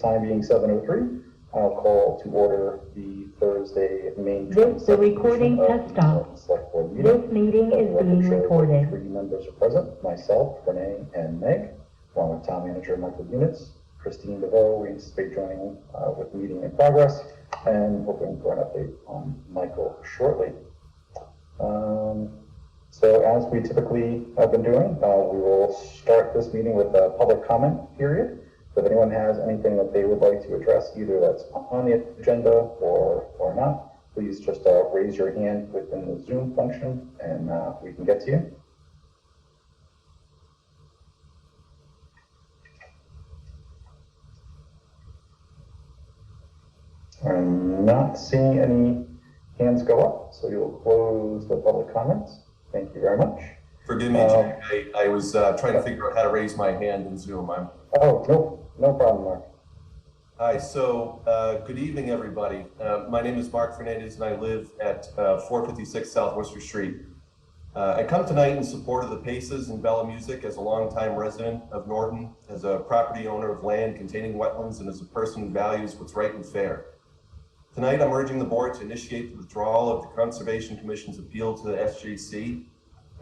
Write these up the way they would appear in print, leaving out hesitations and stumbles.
time being 7:03, I'll call to order the Thursday, May 22nd. The recording has stopped. Select Board meeting. This meeting is being recorded. 3 members are present, myself, Renee, and Meg, along with Town Manager Michael Units. Christine DeVoe, we anticipate joining with meeting in progress, and hoping for an update on Michael shortly. So as we typically have been doing, we will start this meeting with a public comment period. So if anyone has anything that they would like to address, either that's on the agenda or not, please just raise your hand within the Zoom function and we can get to you. I'm not seeing any hands go up, so you'll close the public comments. Thank you very much. Forgive me, Jack. I was trying to figure out how to raise my hand in Zoom. Oh, no problem, Mark. Hi, so good evening, everybody. My name is Mark Fernandez, and I live at 456 South Worcester Street. I come tonight in support of the Paces and Bella Music as a longtime resident of Norton, as a property owner of land containing wetlands, and as a person who values what's right and fair. Tonight, I'm urging the board to initiate the withdrawal of the Conservation Commission's appeal to the SJC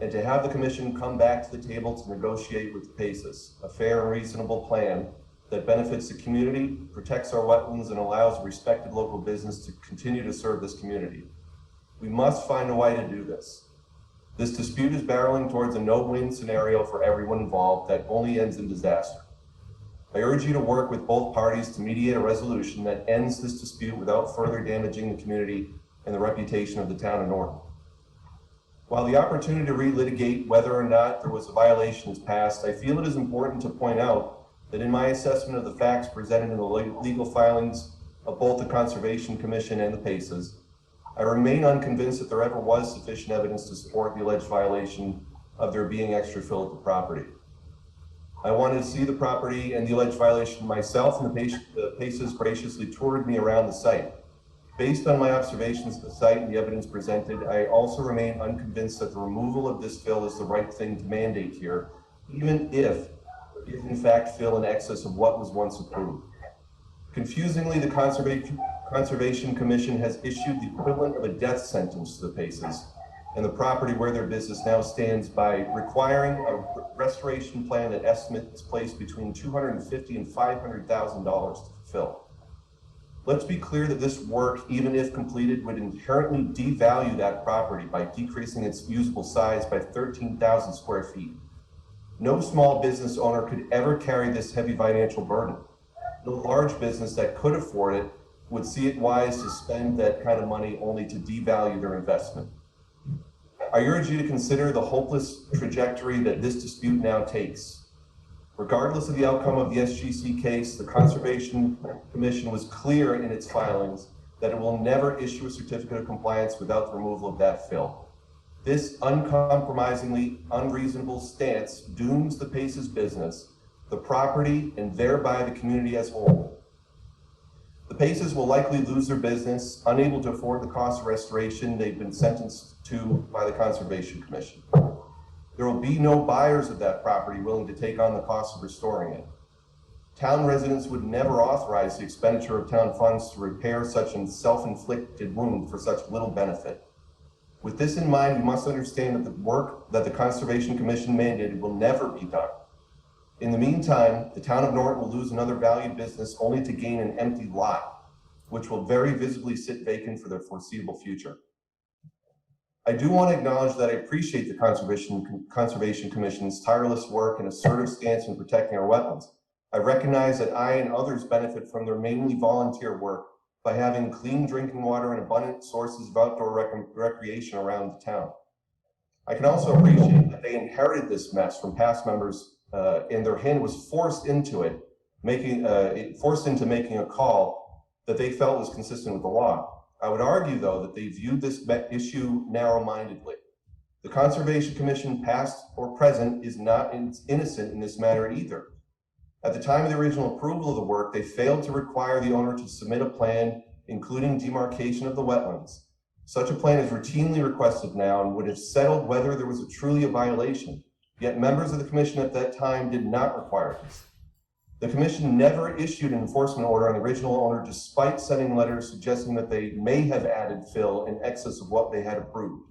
and to have the commission come back to the table to negotiate with the Paces a fair and reasonable plan that benefits the community, protects our wetlands, and allows a respected local business to continue to serve this community. We must find a way to do this. This dispute is barreling towards a no-win scenario for everyone involved that only ends in disaster. I urge you to work with both parties to mediate a resolution that ends this dispute without further damaging the community and the reputation of the town of Norton. While the opportunity to relitigate whether or not there was a violation is passed, I feel it is important to point out that in my assessment of the facts presented in the legal filings of both the Conservation Commission and the Paces, I remain unconvinced that there ever was sufficient evidence to support the alleged violation of there being extra fill at the property. I wanted to see the property and the alleged violation myself, and the Paces graciously toured me around the site. Based on my observations of the site and the evidence presented, I also remain unconvinced that the removal of this fill is the right thing to mandate here, even if in fact fill in excess of what was once approved. Confusingly, the Conservation Commission has issued the equivalent of a death sentence to the Paces and the property where their business now stands by requiring a restoration plan that estimates placed between $250,000 and $500,000 to fulfill. Let's be clear that this work, even if completed, would inherently devalue that property by decreasing its usable size by 13,000 square feet. No small business owner could ever carry this heavy financial burden. No large business that could afford it would see it wise to spend that kind of money only to devalue their investment. I urge you to consider the hopeless trajectory that this dispute now takes. Regardless of the outcome of the SGC case, the Conservation Commission was clear in its filings that it will never issue a certificate of compliance without the removal of that fill. This uncompromisingly unreasonable stance dooms the Paces business, the property, and thereby the community as a whole. The Paces will likely lose their business, unable to afford the cost of restoration they've been sentenced to by the Conservation Commission. There will be no buyers of that property willing to take on the cost of restoring it. Town residents would never authorize the expenditure of town funds to repair such a self-inflicted wound for such little benefit. With this in mind, we must understand that the work that the Conservation Commission mandated will never be done. In the meantime, the town of Norton will lose another valued business only to gain an empty lot, which will very visibly sit vacant for the foreseeable future. I do want to acknowledge that I appreciate the Conservation Commission's tireless work and assertive stance in protecting our wetlands. I recognize that I and others benefit from their mainly volunteer work by having clean drinking water and abundant sources of outdoor recreation around the town. I can also appreciate that they inherited this mess from past members and their hand was forced into it, making a call that they felt was consistent with the law. I would argue, though, that they viewed this issue narrow-mindedly. The Conservation Commission, past or present, is not innocent in this matter either. At the time of the original approval of the work, they failed to require the owner to submit a plan, including demarcation of the wetlands. Such a plan is routinely requested now and would have settled whether there was truly a violation. Yet members of the commission at that time did not require this. The commission never issued an enforcement order on the original owner despite sending letters suggesting that they may have added fill in excess of what they had approved.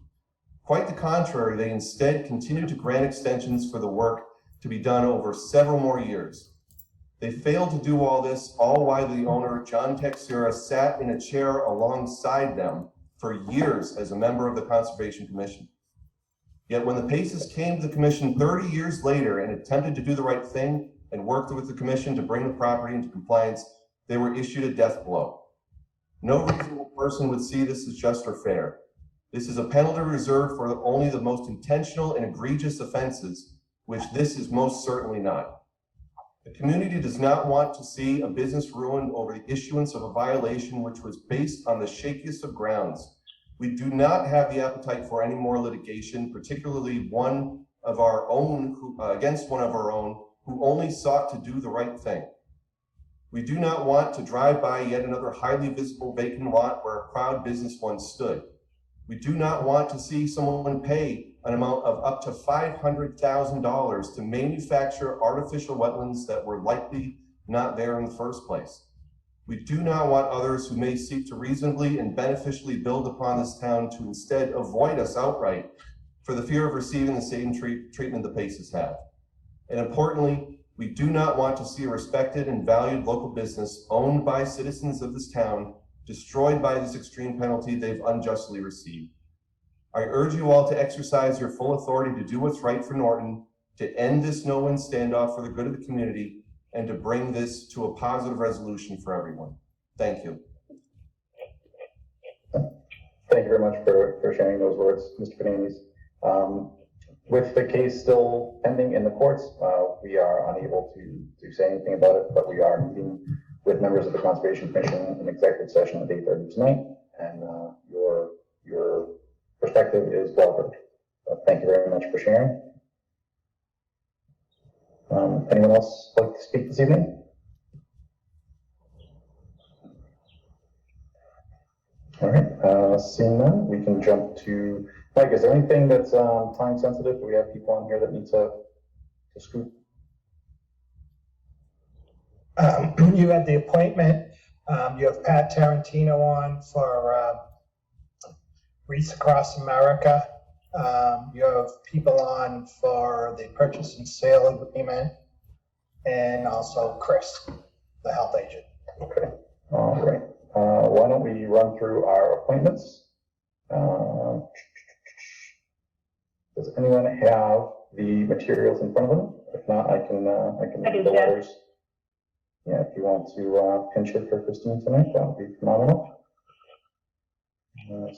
Quite the contrary, they instead continued to grant extensions for the work to be done over several more years. They failed to do all this, all while the owner, John Texera, sat in a chair alongside them for years as a member of the Conservation Commission. Yet when the Paces came to the commission 30 years later and attempted to do the right thing and worked with the commission to bring the property into compliance, they were issued a death blow. No reasonable person would see this as just or fair. This is a penalty reserved for only the most intentional and egregious offenses, which this is most certainly not. The community does not want to see a business ruined over the issuance of a violation which was based on the shakiest of grounds. We do not have the appetite for any more litigation, particularly one of our own against one of our own who only sought to do the right thing. We do not want to drive by yet another highly visible vacant lot where a proud business once stood. We do not want to see someone pay an amount of up to $500,000 to manufacture artificial wetlands that were likely not there in the first place. We do not want others who may seek to reasonably and beneficially build upon this town to instead avoid us outright for the fear of receiving the same treatment the Paces have. And importantly, we do not want to see a respected and valued local business owned by citizens of this town destroyed by this extreme penalty they've unjustly received. I urge you all to exercise your full authority to do what's right for Norton, to end this no-win standoff for the good of the community, and to bring this to a positive resolution for everyone. Thank you. Thank you very much for sharing those words, Mr. Fernandez. With the case still pending in the courts, we are unable to say anything about it, but we are meeting with members of the Conservation Commission in executive session at 8:30 tonight, and your perspective is well heard. Thank you very much for sharing. Anyone else like to speak this evening? All right, seeing none, we can jump to Mike. Is there anything that's time sensitive? Do we have people on here that need to scoop? You have the appointment. You have Pat Tarantino on for Wreaths Across America. You have people on for the purchase and sale agreement, and also Chris, the health agent. Okay, all right. Why don't we run through our appointments? Does anyone have the materials in front of them? If not, I can read the letters. Yeah, if you want to pinch it for Christine tonight, that would be phenomenal.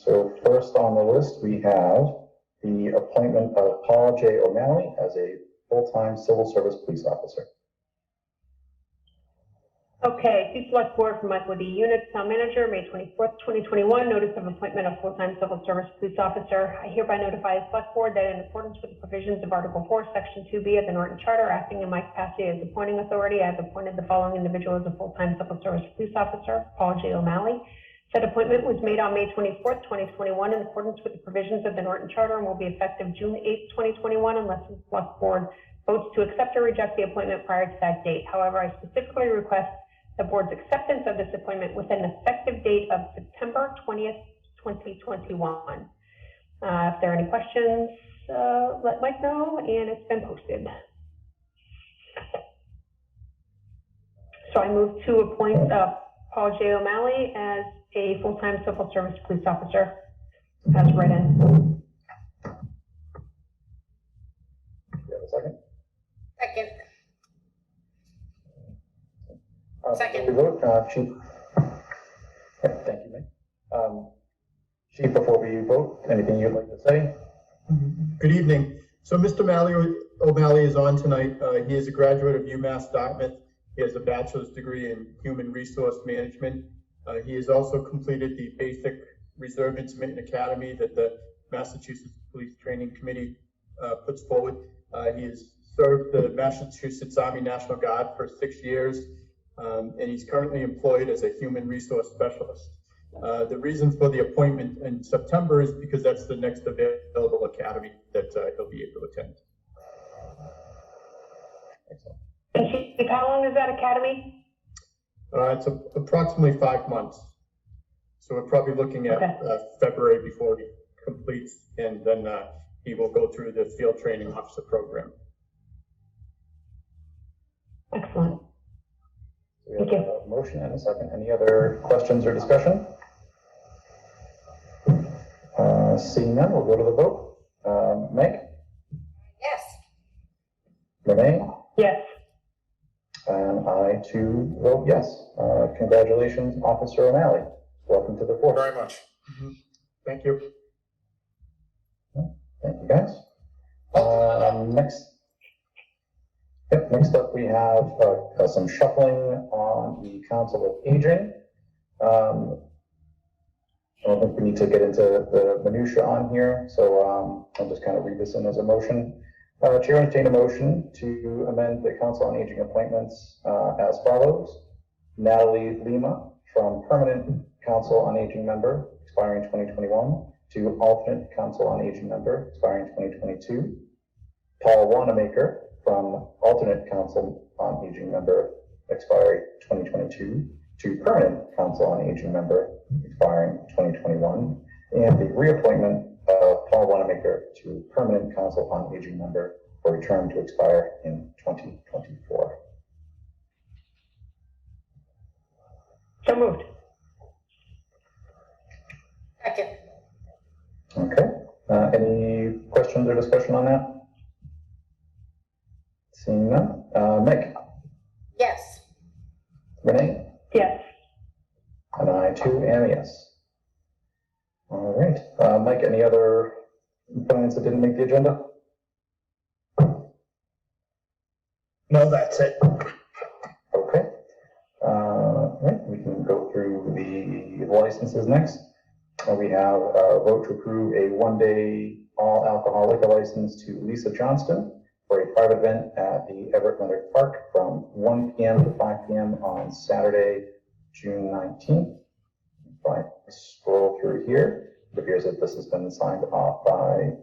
So first on the list, we have the appointment of Paul J. O'Malley as a full-time civil service police officer. Okay, Select Board for Michael D. Units, Town Manager, May 24th, 2021, notice of appointment of full-time civil service police officer. I hereby notify the Select Board that in accordance with the provisions of Article 4, Section 2B of the Norton Charter, acting in my capacity as appointing authority, I have appointed the following individual as a full-time civil service police officer, Paul J. O'Malley. Said appointment was made on May 24th, 2021, in accordance with the provisions of the Norton Charter and will be effective June 8th, 2021, unless the Select Board votes to accept or reject the appointment prior to that date. However, I specifically request the board's acceptance of this appointment with an effective date of September 20th, 2021. If there are any questions, let Mike know, and it's been posted. So I move to appoint Paul J. O'Malley as a full-time civil service police officer, as written. Do you have a second? Second. Second. We vote, Chief. Thank you, Mike. Chief, before we vote, anything you'd like to say? Good evening. So Mr. O'Malley is on tonight. He is a graduate of UMass Dartmouth. He has a bachelor's degree in human resource management. He has also completed the basic reserve intermittent academy that the Massachusetts Police Training Committee puts forward. He has served the Massachusetts Army National Guard for 6 years, and he's currently employed as a human resource specialist. The reason for the appointment in September is because that's the next available academy that he'll be able to attend. Excellent. And Chief, how long is that academy? It's approximately 5 months. So we're probably looking at February before he completes, and then he will go through the field training officer program. Excellent. We have a motion and a second. Any other questions or discussion? Seeing none, we'll go to the vote. Meg? Yes. Renee? Yes. And I too vote yes. Congratulations, Officer O'Malley. Welcome to the force. Very much. Thank you. Thank you, guys. Next up, we have some shuffling on the Council of Aging. I don't think we need to get into the minutia on here, so I'll just kind of read this in as a motion. Chair entertain a motion to amend the Council on Aging appointments as follows. Natalie Lima from permanent Council on Aging member expiring 2021 to alternate Council on Aging member expiring 2022. Paul Wanamaker from alternate Council on Aging member expiring 2022 to permanent Council on Aging member expiring 2021, and the reappointment of Paul Wanamaker to permanent Council on Aging member for a term to expire in 2024. So moved. Second. Okay. Any questions or discussion on that? Seeing none. Meg? Yes. Renee? Yes. And I too am a yes. All right. Mike, any other appointments that didn't make the agenda? No, that's it. Okay. Right, we can go through the licenses next. We have a vote to approve a one-day all alcohol liquor license to Lisa Johnston for a private event at the Everett Leonard Park from 1 p.m. to 5 p.m. on Saturday, June 19th. If I scroll through here, it appears that this has been signed off by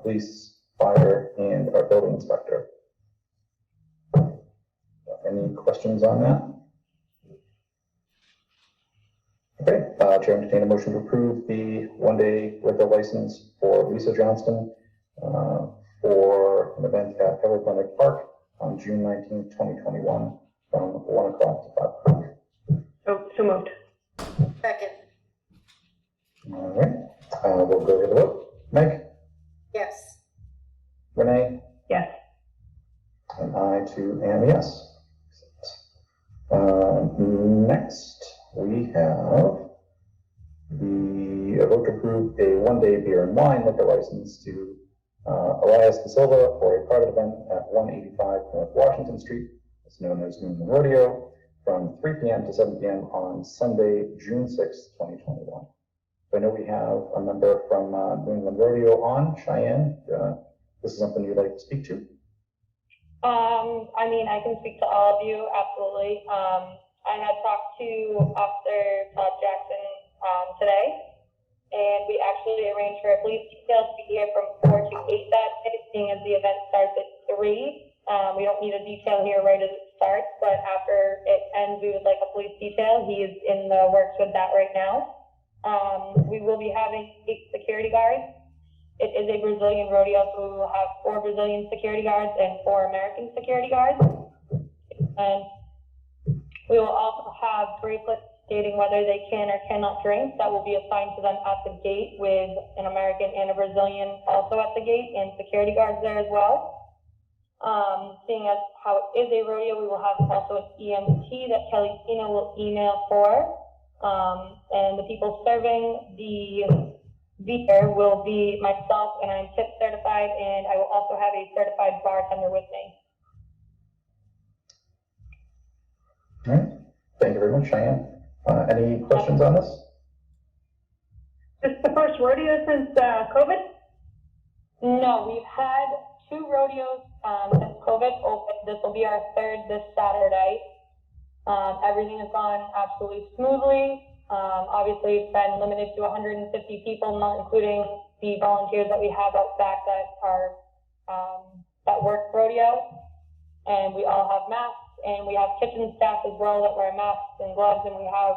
police, fire, and our building inspector. Any questions on that? Okay, Chair, entertain a motion to approve the one-day liquor license for Lisa Johnston for an event at Everett Leonard Park on June 19th, 2021 from 1 o'clock to 5 o'clock. So moved. Second. All right, we'll go to the vote. Meg? Yes. Renee? Yes. And I too am a yes. Next, we have the vote to approve a one-day beer and wine liquor license to Elias De Silva for a private event at 185 North Washington Street, it's known as New England Rodeo, from 3 p.m. to 7 p.m. on Sunday, June 6th, 2021. So I know we have a member from New England Rodeo on, Cheyenne. This is something you'd like to speak to? I mean, I can speak to all of you, absolutely. I had talked to Officer Todd Jackson today, and we actually arranged for a police detail to be here from 4 to 8 that day, seeing as the event starts at 3. We don't need a detail here right as it starts, but after it ends, we would like a police detail. He is in the works with that right now. We will be having 8 security guards. It is a Brazilian rodeo, so we will have 4 Brazilian security guards and 4 American security guards. And we will also have bracelets stating whether they can or cannot drink. That will be assigned to them at the gate, with an American and a Brazilian also at the gate, and security guards there as well. Seeing as how it is a rodeo, we will have also an EMT that Kelly Tina will email for. And the people serving the beer will be myself, and I'm tip certified, and I will also have a certified bartender with me. All right, thank you very much, Cheyenne. Any questions on this? This is the first rodeo since COVID? No, we've had 2 rodeos since COVID opened. This will be our 3rd this Saturday. Everything has gone absolutely smoothly. Obviously, it's been limited to 150 people, not including the volunteers that we have out back that are that work rodeo. and we all have masks, and we have kitchen staff as well that wear masks and gloves, and we have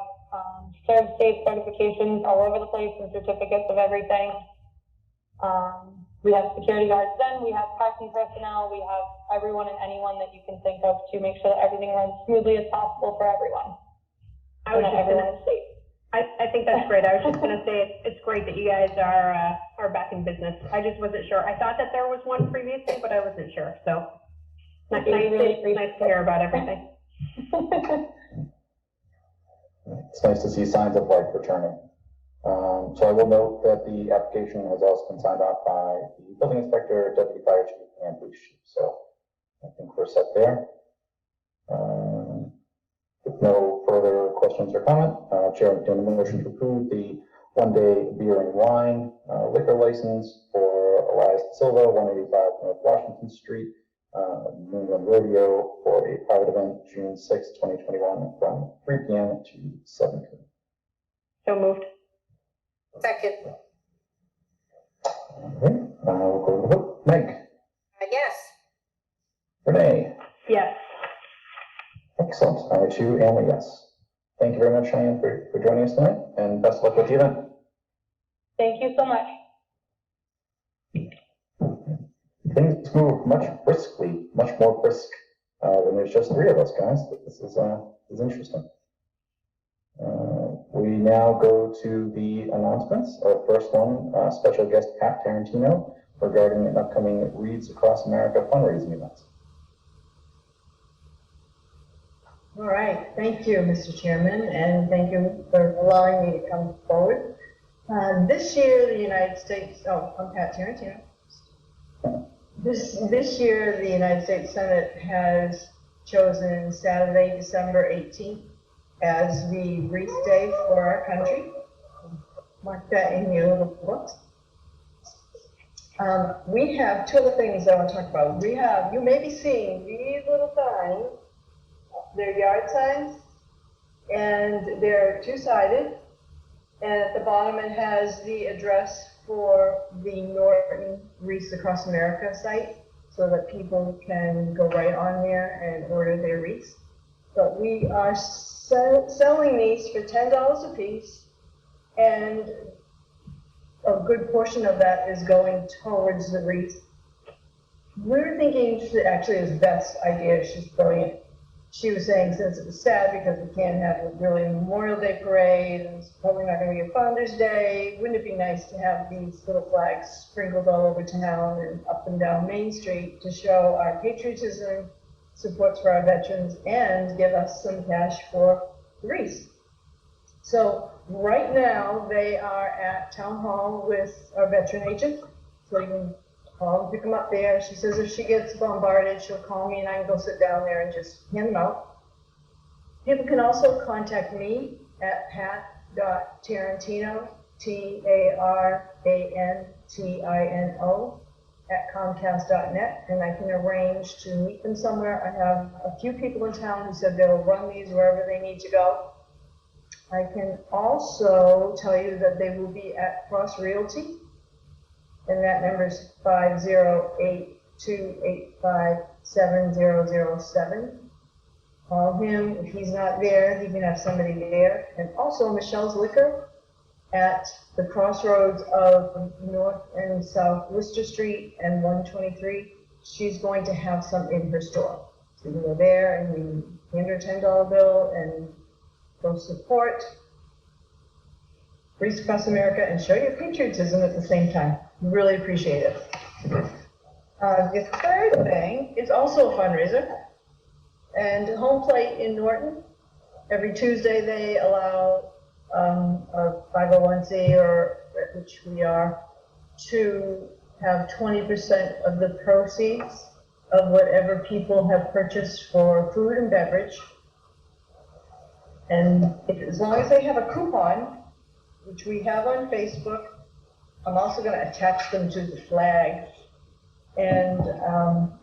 serve safe certifications all over the place and certificates of everything. We have security guards then, we have parking personnel, we have everyone and anyone that you can think of to make sure that everything runs smoothly as possible for everyone. And that everyone is safe. I think that's great. I was just gonna say, it's great that you guys are back in business. I just wasn't sure. I thought that there was one previously, but I wasn't sure, so. Nice to hear about everything. It's nice to see signs of life returning. So I will note that the application has also been signed off by the building inspector, deputy fire chief, and police chief. So I think we're set there. With no further questions or comment, Chair will entertain a motion to approve the one-day beer and wine liquor license for Elias Silva, 185 North Washington Street, New England Rodeo, for a private event June 6, 2021, from 3 p.m. to 7 p.m. So moved. Second. All right, we'll go to the vote. Meg? Yes. Renee? Yes. Excellent. I too am a yes. Thank you very much, Cheyenne, for joining us tonight, and best of luck with the event. Thank you so much. Things move much more brisk when there's just 3 of us, guys. This is interesting. We now go to the announcements. Our first one, special guest Pat Tarantino regarding an upcoming Reads Across America fundraising event. All right, thank you, Mr. Chairman, and thank you for allowing me to come forward. This year, the United States, I'm Pat Tarantino. This year, the United States Senate has chosen Saturday, December 18th as the Wreath Day for our country. Mark that in your little books. We have 2 other things I want to talk about. You may be seeing these little signs. They're yard signs, and they're 2-sided, and at the bottom it has the address for the Norton Wreaths Across America site, so that people can go right on there and order their wreaths. But we are selling these for $10 a piece, and a good portion of that is going towards the wreath. We're thinking, actually, it was Beth's idea, she's brilliant. She was saying, since it was sad because we can't have a really Memorial Day parade, and it's probably not going to be a Founders Day, wouldn't it be nice to have these little flags sprinkled all over town and up and down Main Street to show our patriotism, supports for our veterans, and give us some cash for the wreaths. So right now, they are at Town Hall with our veteran agent, so you can call and pick them up there. She says if she gets bombarded, she'll call me and I can go sit down there and just hand them out. People can also contact me at pat.tarantino, TARANTINO, at comcast.net, and I can arrange to meet them somewhere. I have a few people in town who said they'll run these wherever they need to go. I can also tell you that they will be at Cross Realty, and that number is 508-285-7007. Call him. If he's not there, he can have somebody there. And also Michelle's Liquor at the crossroads of North and South Worcester Street and 123. She's going to have some in her store. So you go there and you hand her a $10 bill and go support Wreaths Across America and show your patriotism at the same time. Really appreciate it. The third thing is also a fundraiser, and Home Plate in Norton. Every Tuesday they allow a 501c, or which we are, to have 20% of the proceeds of whatever people have purchased for food and beverage. And as long as they have a coupon, which we have on Facebook, I'm also going to attach them to the flag. And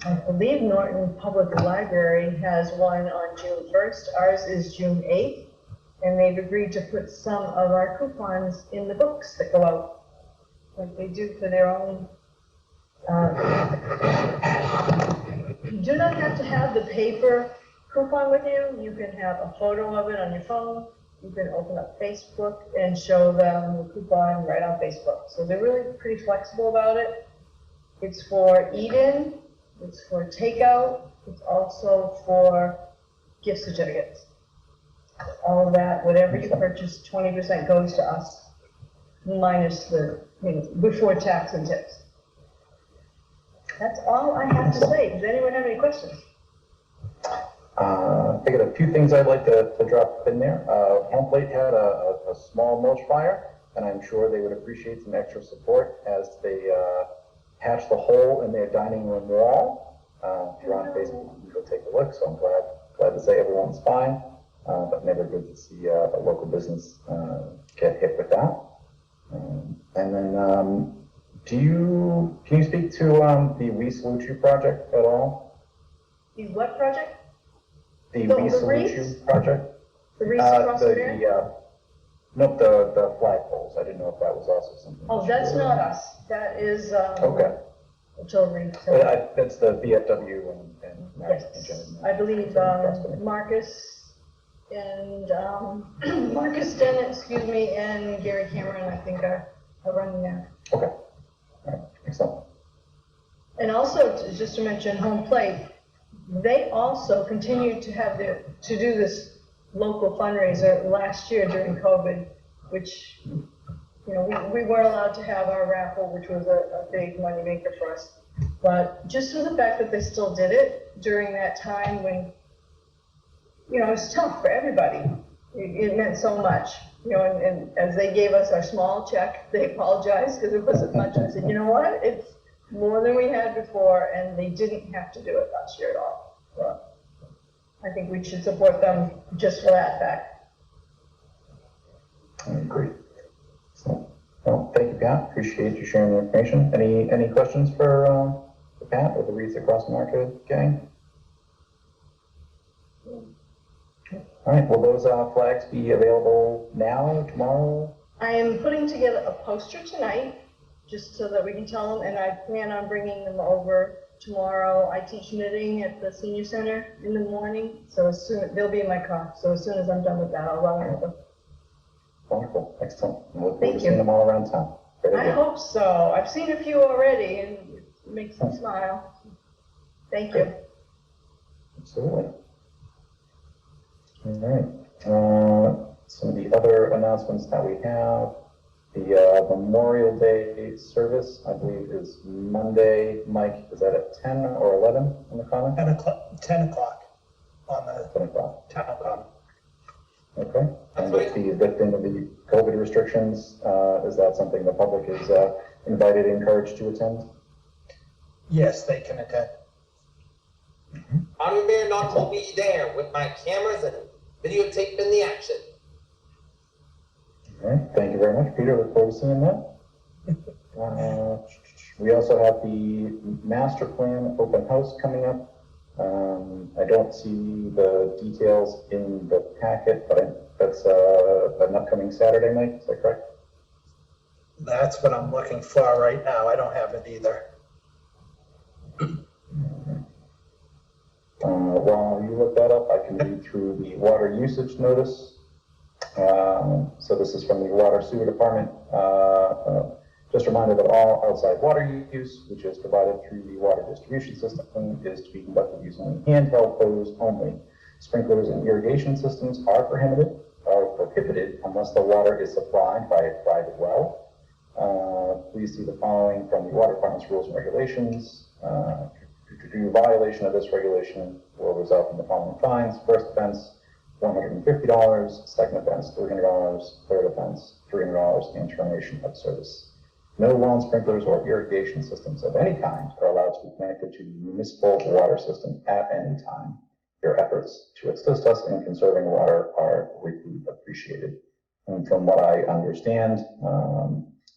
I believe Norton Public Library has one on June 1st. Ours is June 8th. And they've agreed to put some of our coupons in the books that go out, like they do for their own do not have to have the paper coupon with you. You can have a photo of it on your phone. You can open up Facebook and show them the coupon right on Facebook. So they're really pretty flexible about it. It's for eat-in, it's for takeout, it's also for gift certificates. All of that, whatever you purchase, 20% goes to us, minus the, before tax and tips. That's all I have to say. Does anyone have any questions? I got a few things I'd like to drop in there. Home Plate had a small mulch fire, and I'm sure they would appreciate some extra support as they patch the hole in their dining room wall. If you're on Facebook, you can go take a look. So I'm glad to say everyone's fine, but never good to see a local business get hit with that. And then, can you speak to the We Salute You project at all? The what project? The The We Salute wreaths? You project? The wreaths across the area? Nope, the flagpoles. I didn't know if that was also something. Oh, that's not us. That is, Okay. children. That's the VFW and Yes, I believe, Marcus and, Marcus Dennett, and Gary Cameron, I think are running that. Okay. All right. Excellent. And also, just to mention Home Plate, they also continued to do this local fundraiser last year during COVID, which, we weren't allowed to have our raffle, which was a big moneymaker for us. But just for the fact that they still did it during that time when, it was tough for everybody. It meant so much, and as they gave us our small check, they apologized because it wasn't much. I said, you know what? It's more than we had before, and they didn't have to do it last year at all. So I think we should support them just for that fact. I agree. So, well, thank you, Pat. Appreciate you sharing the information. Any questions for Pat or the Wreaths Across America gang? All right. Will those flags be available now, tomorrow? I am putting together a poster tonight, just so that we can tell them, and I plan on bringing them over tomorrow. I teach knitting at the senior center in the morning, so they'll be in my car. So as soon as I'm done with that, I'll run over. Wonderful. Excellent. And look forward Thank to you. seeing them all around town. Very I good. hope so. I've seen a few already, and it makes me smile. Thank you. Absolutely. All right. Some of the other announcements that we have. The Memorial Day service, I believe, is Monday. Mike, is that at 10 or 11 in the common? 10 o'clock on the 10 o'clock. town common. Okay. And with the lifting of the COVID restrictions, is that something the public is invited, encouraged to attend? Yes, they can attend. I'm Mayor Norton will be there with my cameras and videotaping the action. All right. Thank you very much, Peter. Look forward to seeing that. We also have the master plan open house coming up. I don't see the details in the packet, but that's an upcoming Saturday night. Is that correct? That's what I'm looking for right now. I don't have it either. While you look that up, I can read through the water usage notice. So this is from the Water Sewer Department. Just a reminder that all outside water use, which is provided through the water distribution system, is to be conducted using handheld hose only. Sprinklers and irrigation systems are prohibited unless the water is supplied by a private well. Please see the following from the Water Department's rules and regulations. Violation of this regulation will result in the following fines. First offense, $150. Second offense, $300. Third offense, $300, and termination of service. No lawn sprinklers or irrigation systems of any kind are allowed to be connected to the municipal water system at any time. Your efforts to assist us in conserving water are greatly appreciated. And from what I understand,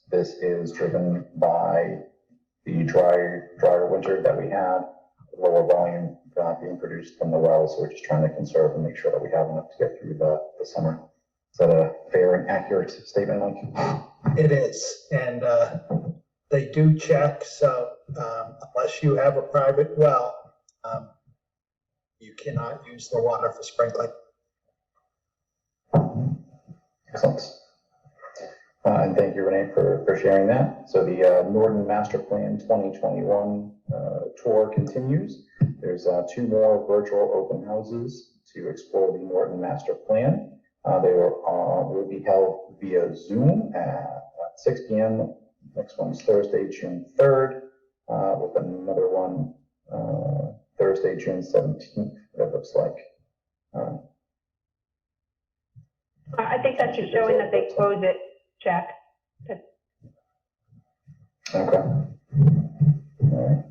this is driven by the drier winter that we had, lower volume being produced from the wells. So we're just trying to conserve and make sure that we have enough to get through the summer. Is that a fair and accurate statement, Mike? It is, and they do check, so unless you have a private well, you cannot use the water for sprinkling. Excellent. And thank you, Renee, for sharing that. So the Norton Master Plan 2021 tour continues. There's 2 more virtual open houses to explore the Norton Master Plan. They will be held via Zoom at 6 p.m. Next one's Thursday, June 3rd, with another one Thursday, June 17th, it looks like. I think that's just showing that they close it, Jack. Okay. All right.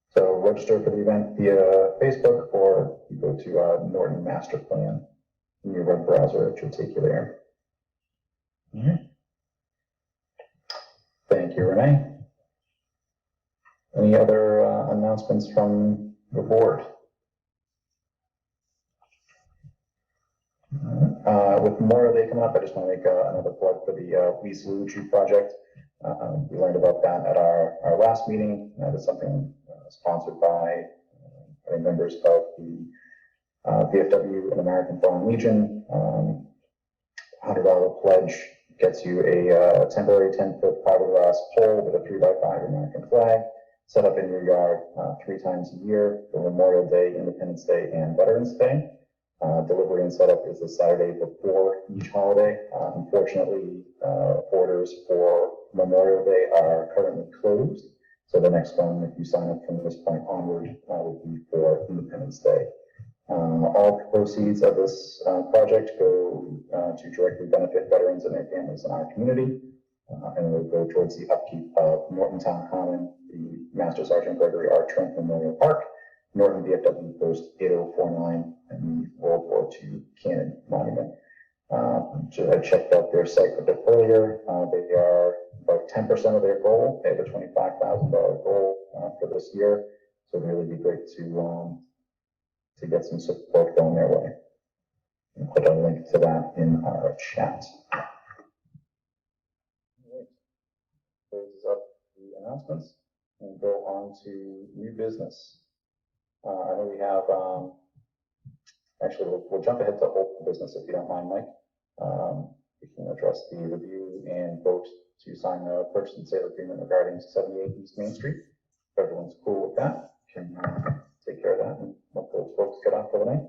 So register for the event via Facebook, or you go to Norton Master Plan in your web browser. It should take you there. All right. Thank you, Renee. Any other announcements from the board? With Memorial Day coming up, I just want to make another plug for the Please Salute You project. We learned about that at our last meeting. That is something sponsored by members of the VFW and American Foreign Legion. $100 pledge gets you a temporary 10-foot fiberglass pole with a 3x5 American flag set up in your yard 3 times a year for Memorial Day, Independence Day, and Veterans Day. Delivery and setup is the Saturday before each holiday. Unfortunately, orders for Memorial Day are currently closed. So the next one, if you sign up from this point onward, would be for Independence Day. All proceeds of this project go to directly benefit veterans and their families in our community, and will go towards the upkeep of Norton Town Common, the Master Sergeant Gregory R. Trent Memorial Park, Norton VFW Post 8049, and the World War II Cannon Monument. I checked out their site a bit earlier. They are about 10% of their goal. They have a $25,000 goal for this year, so it'd really be great to get some support going their way. I'll put a link to that in our chat. Closes up the announcements and go on to new business. I know we have, actually, we'll jump ahead to old business if you don't mind, Mike. We can address the review and vote to sign the purchase and sale agreement regarding 78 East Main Street. If everyone's cool with that, can take care of that and let those folks get off for the night.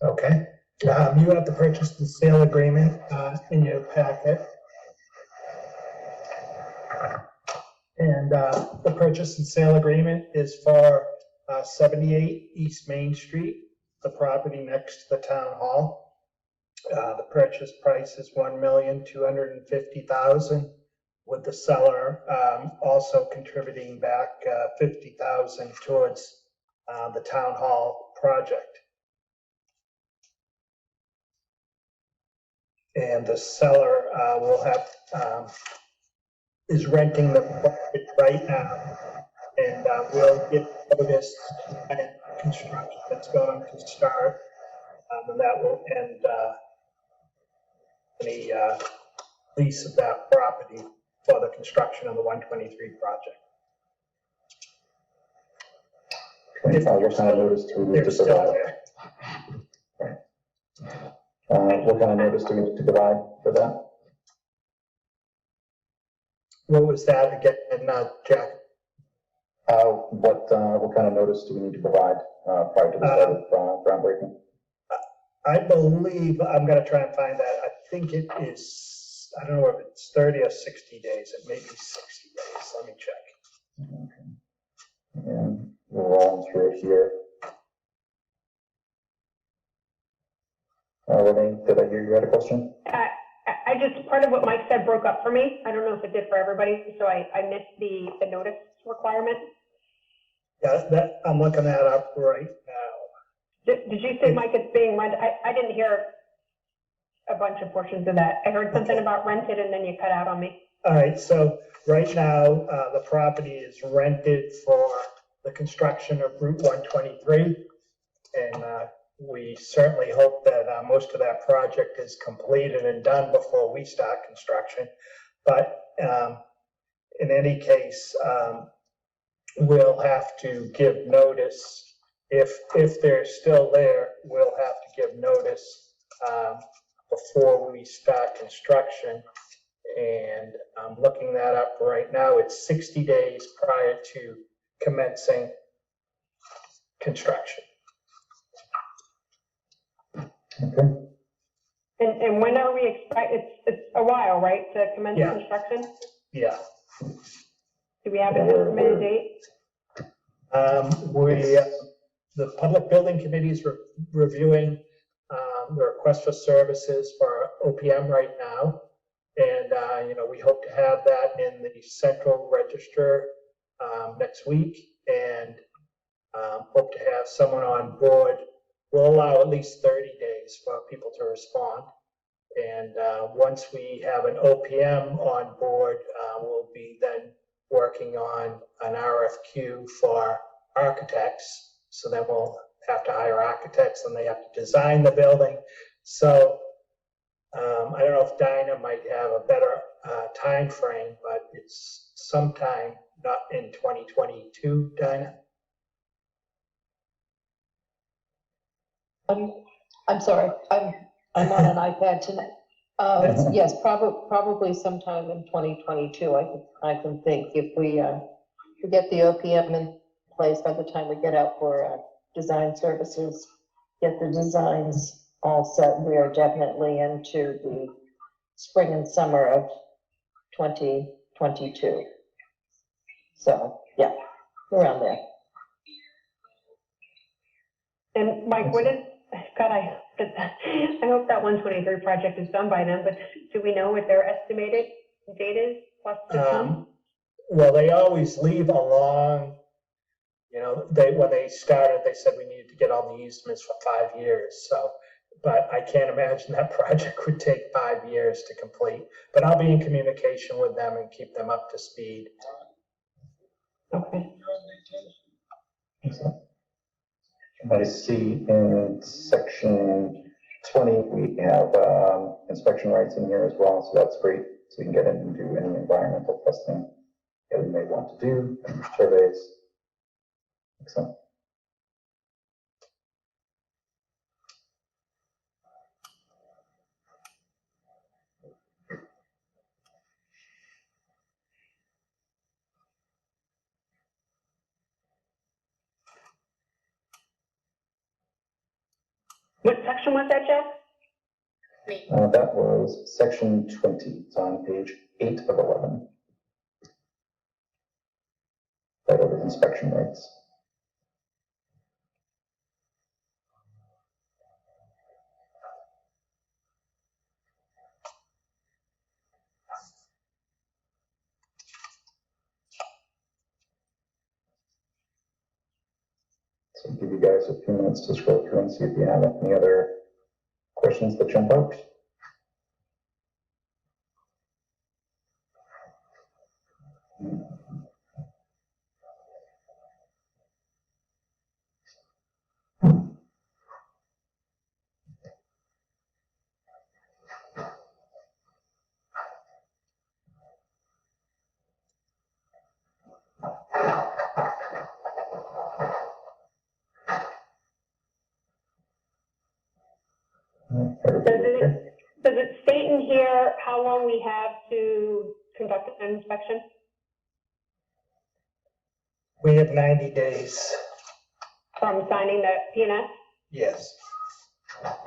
Okay. You have the purchase and sale agreement in your packet. And the purchase and sale agreement is for 78 East Main Street, the property next to the town hall. The purchase price is $1,250,000, with the seller also contributing back $50,000 towards the town hall project. And the seller will have is renting the property right now, and will get notice and construction that's going to start, and that will end any lease of that property for the construction of the 123 project. What kind of notice do we need to provide? What kind of notice do we need to provide for that? What was that again, Jack? What kind of notice do we need to provide prior to the start of groundbreaking? I believe, I'm going to try and find that. I think it is, I don't know if it's 30 or 60 days. It may be 60 days. Let me check. Okay. And we're rolling through it here. Renee, did I hear you had a question? I just, part of what Mike said broke up for me. I don't know if it did for everybody, so I missed the notice requirement. Yeah, that, I'm looking that up right now. Did you say, Mike, it's being rented? I didn't hear a bunch of portions of that. I heard something about rented and then you cut out on me. All right, so right now, the property is rented for the construction of Route 123. And we certainly hope that most of that project is completed and done before we start construction. But in any case, we'll have to give notice. If they're still there, we'll have to give notice before we start construction. And I'm looking that up right now. It's 60 days prior to commencing construction. Okay. And when are we it's a while, right, to commence Yeah. construction? Yeah. Do we have an estimated date? The Public Building Committee is reviewing the request for services for OPM right now. And, we hope to have that in the central register next week, and hope to have someone on board. We'll allow at least 30 days for people to respond. And once we have an OPM on board, we'll be then working on an RFQ for architects. So then we'll have to hire architects, and they have to design the building. So I don't know if Dinah might have a better time frame, but it's sometime not in 2022, Dinah. I'm sorry, I'm on an iPad tonight. Yes, probably sometime in 2022, I can think, if we get the OPM in place by the time we get out for design services, get the designs all set, we are definitely into the spring and summer of 2022. So, yeah, around there. And Mike, what is, God, I hope that 123 project is done by then, but do we know what their estimated date is, plus 15? Well, they always leave a long, when they started, they said we needed to get all the easements for 5 years. So, but I can't imagine that project would take 5 years to complete. But I'll be in communication with them and keep them up to speed. Okay. I see in section 20, we have inspection rights in here as well, so that's great. So we can get in and do any environmental testing that we may want to do, surveys. Excellent. What section was that, Jeff? That was section 20. It's on page 8 of 11. Titled inspection rights. So I'll give you guys a few minutes to scroll through and see if you have any other questions that jump out. Does it state in here how long we have to conduct an inspection? We have 90 days. From signing the PNS? Yes.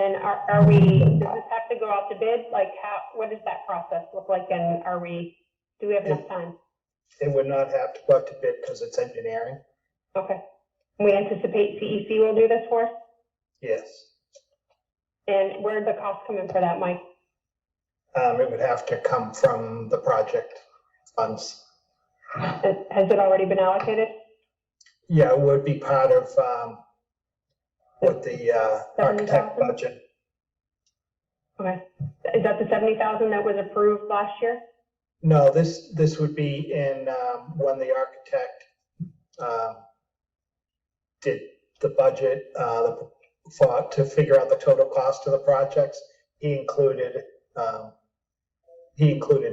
And does this have to go out to bid? Like what does that process look like, and do we have enough time? It would not have to go out to bid because it's engineering. Okay. We anticipate CEC will do this for us? Yes. And where did the cost come in for that, Mike? It would have to come from the project funds. Has it already been allocated? Yeah, it would be part of with the architect budget. Okay. Is that the 70,000 that was approved last year? No, this would be in when the architect did the budget to figure out the total cost of the projects. He included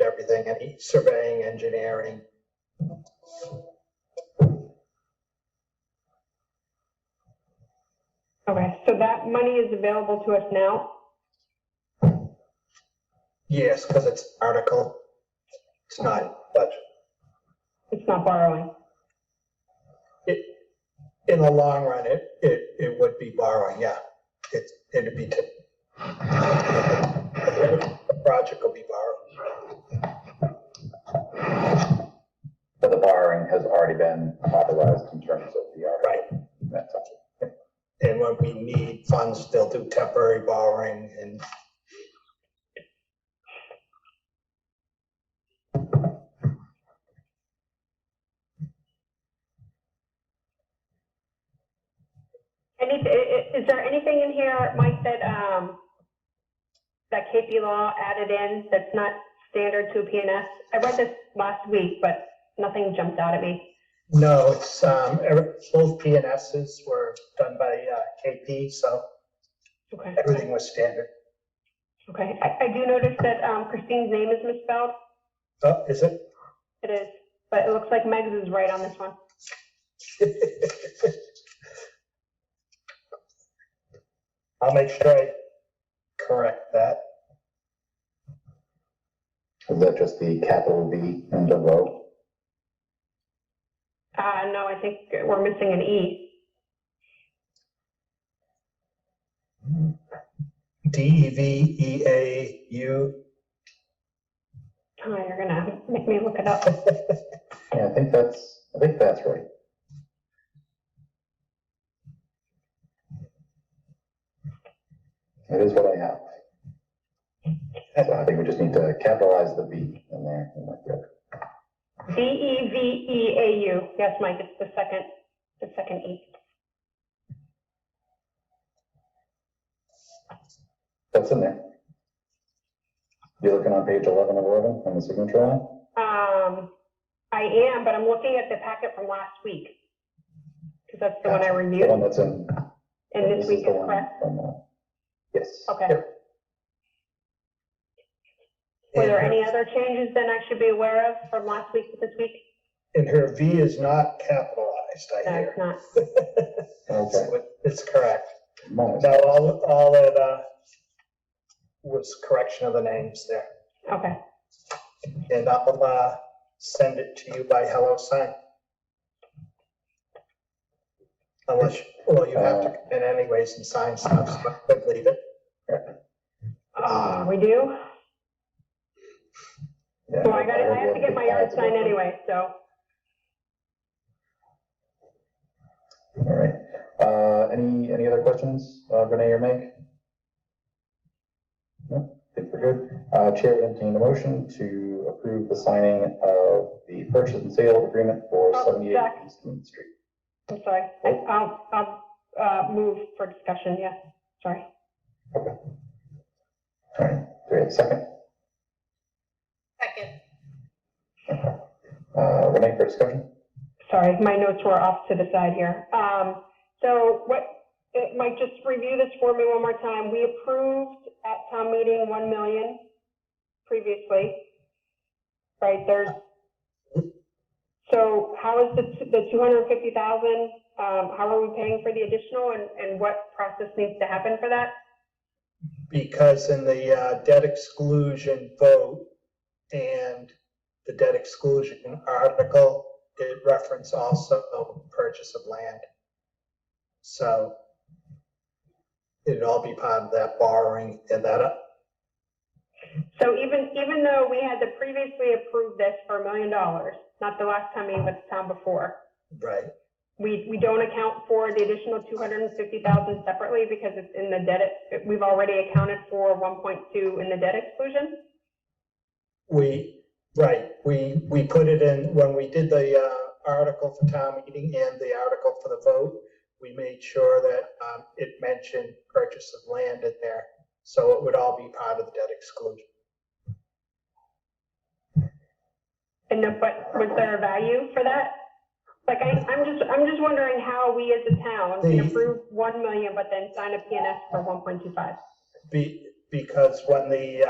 everything, and surveying, engineering. Okay, so that money is available to us now? Yes, because it's article, it's not budget. It's not borrowing? In the long run, it would be borrowing, yeah. It'd be, the project will be borrowed. But the borrowing has already been authorized in terms of the article. Right. That's it. And when we need funds, they'll do temporary borrowing and Is there anything in here, Mike, that KP Law added in that's not standard to a PNS? I read this last week, but nothing jumped out at me. no, it's, both PNSs were done by KP, so Okay. everything was standard. Okay. I do notice that Christine's name is misspelled. Oh, is it? It is, but it looks like Meg's is right on this one. I'll make sure I correct that. Is that just the capital V and the row? No, I think we're missing an E. DEVEAU. Oh, you're gonna make me look it up. Yeah, I think that's right. It is what I have. So I think we just need to capitalize the V in there. And that's good. DEVEAU. Yes, Mike, it's the second E. That's in there. You're looking on page 11 of 11 on the signature line? I am, but I'm looking at the packet from last week. Because that's the one I The reviewed. one that's in. And this week the is one correct? from, yes. Okay. Yep. Were there any other changes that I should be aware of from last week to this week? And her V is not capitalized, I No, hear. it's not. Okay. So it's correct. Nice. No, all that was correction of the names there. Okay. And I'll send it to you by HelloSign. Unless, well, you have to come in anyways and sign stuff, so I could leave it. We do? Yeah, Well, I have to get my yard sign anyway, so. All right. Any other questions, Renee or Meg? No, I think we're good. Chair would entertain a motion to approve the signing of the purchase and sale agreement for Oh, 78 Jack. East Main Street. I'm sorry. I'll move for discussion, yeah. Sorry. Okay. All right. Do we have a second? Second. Okay. Renee for discussion? Sorry, my notes were off to the side here. So Mike, just review this for me one more time. We approved at town meeting 1 million previously, right? So how is the 250,000? How are we paying for the additional, and what process needs to happen for that? Because in the debt exclusion vote and the debt exclusion article, it reference also purchase of land. So it'd all be part of that borrowing and that. So even though we had to previously approve this for $1 million, not the last time meeting, but the time before, Right. we don't account for the additional 250,000 separately because it's in the debt. We've already accounted for 1.2 in the debt exclusion. We put it in, when we did the article for town meeting and the article for the vote, we made sure that it mentioned purchase of land in there. So it would all be part of the debt exclusion. But was there a value for that? Like I'm just wondering how we as a town can approve 1 million, but then sign a PNS for 1.25. Because when the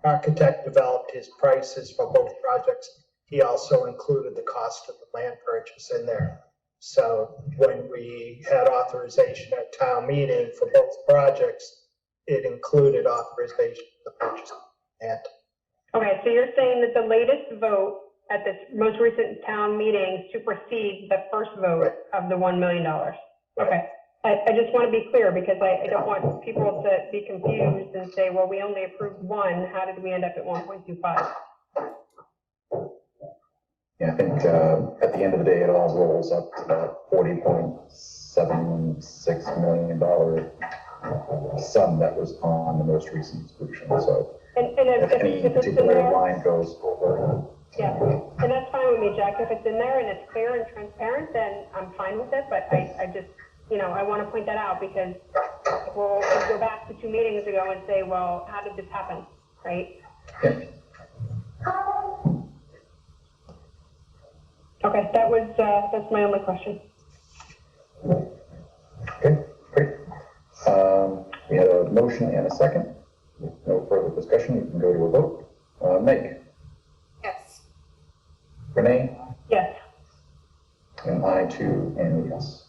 architect developed his prices for both projects, he also included the cost of the land purchase in there. So when we had authorization at town meeting for both projects, it included authorization to purchase land. Okay, so you're saying that the latest vote at this most recent town meeting supersedes the first vote of the $1 million? Okay, I just want to be clear because I don't want people to be confused and say, well, we only approved one, how did we end up at 1.25? Yeah, I think at the end of the day, it all rolls up to about $40.76 million sum that was on the most recent solution. So And if any if it's in particular there, line goes over. yeah, and that's fine with me, Jack. If it's in there and it's clear and transparent, then I'm fine with it. But I just, I want to point that out because we'll go back to 2 meetings ago and say, well, how did this happen, right? Yeah. Okay, that's my only question. Okay, great. We had a motion and a second. With no further discussion, you can go to a vote. Meg, Yes. Renee, Yes. and I too am a yes.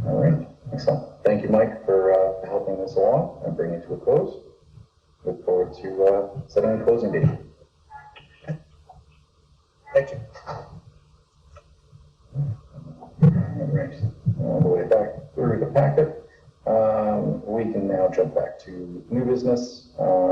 All right, excellent. Thank you, Mike, for helping this along and bringing it to a close. Look forward to setting a closing date. Thank you. All right, all the way back through the packet. We can now jump back to new business,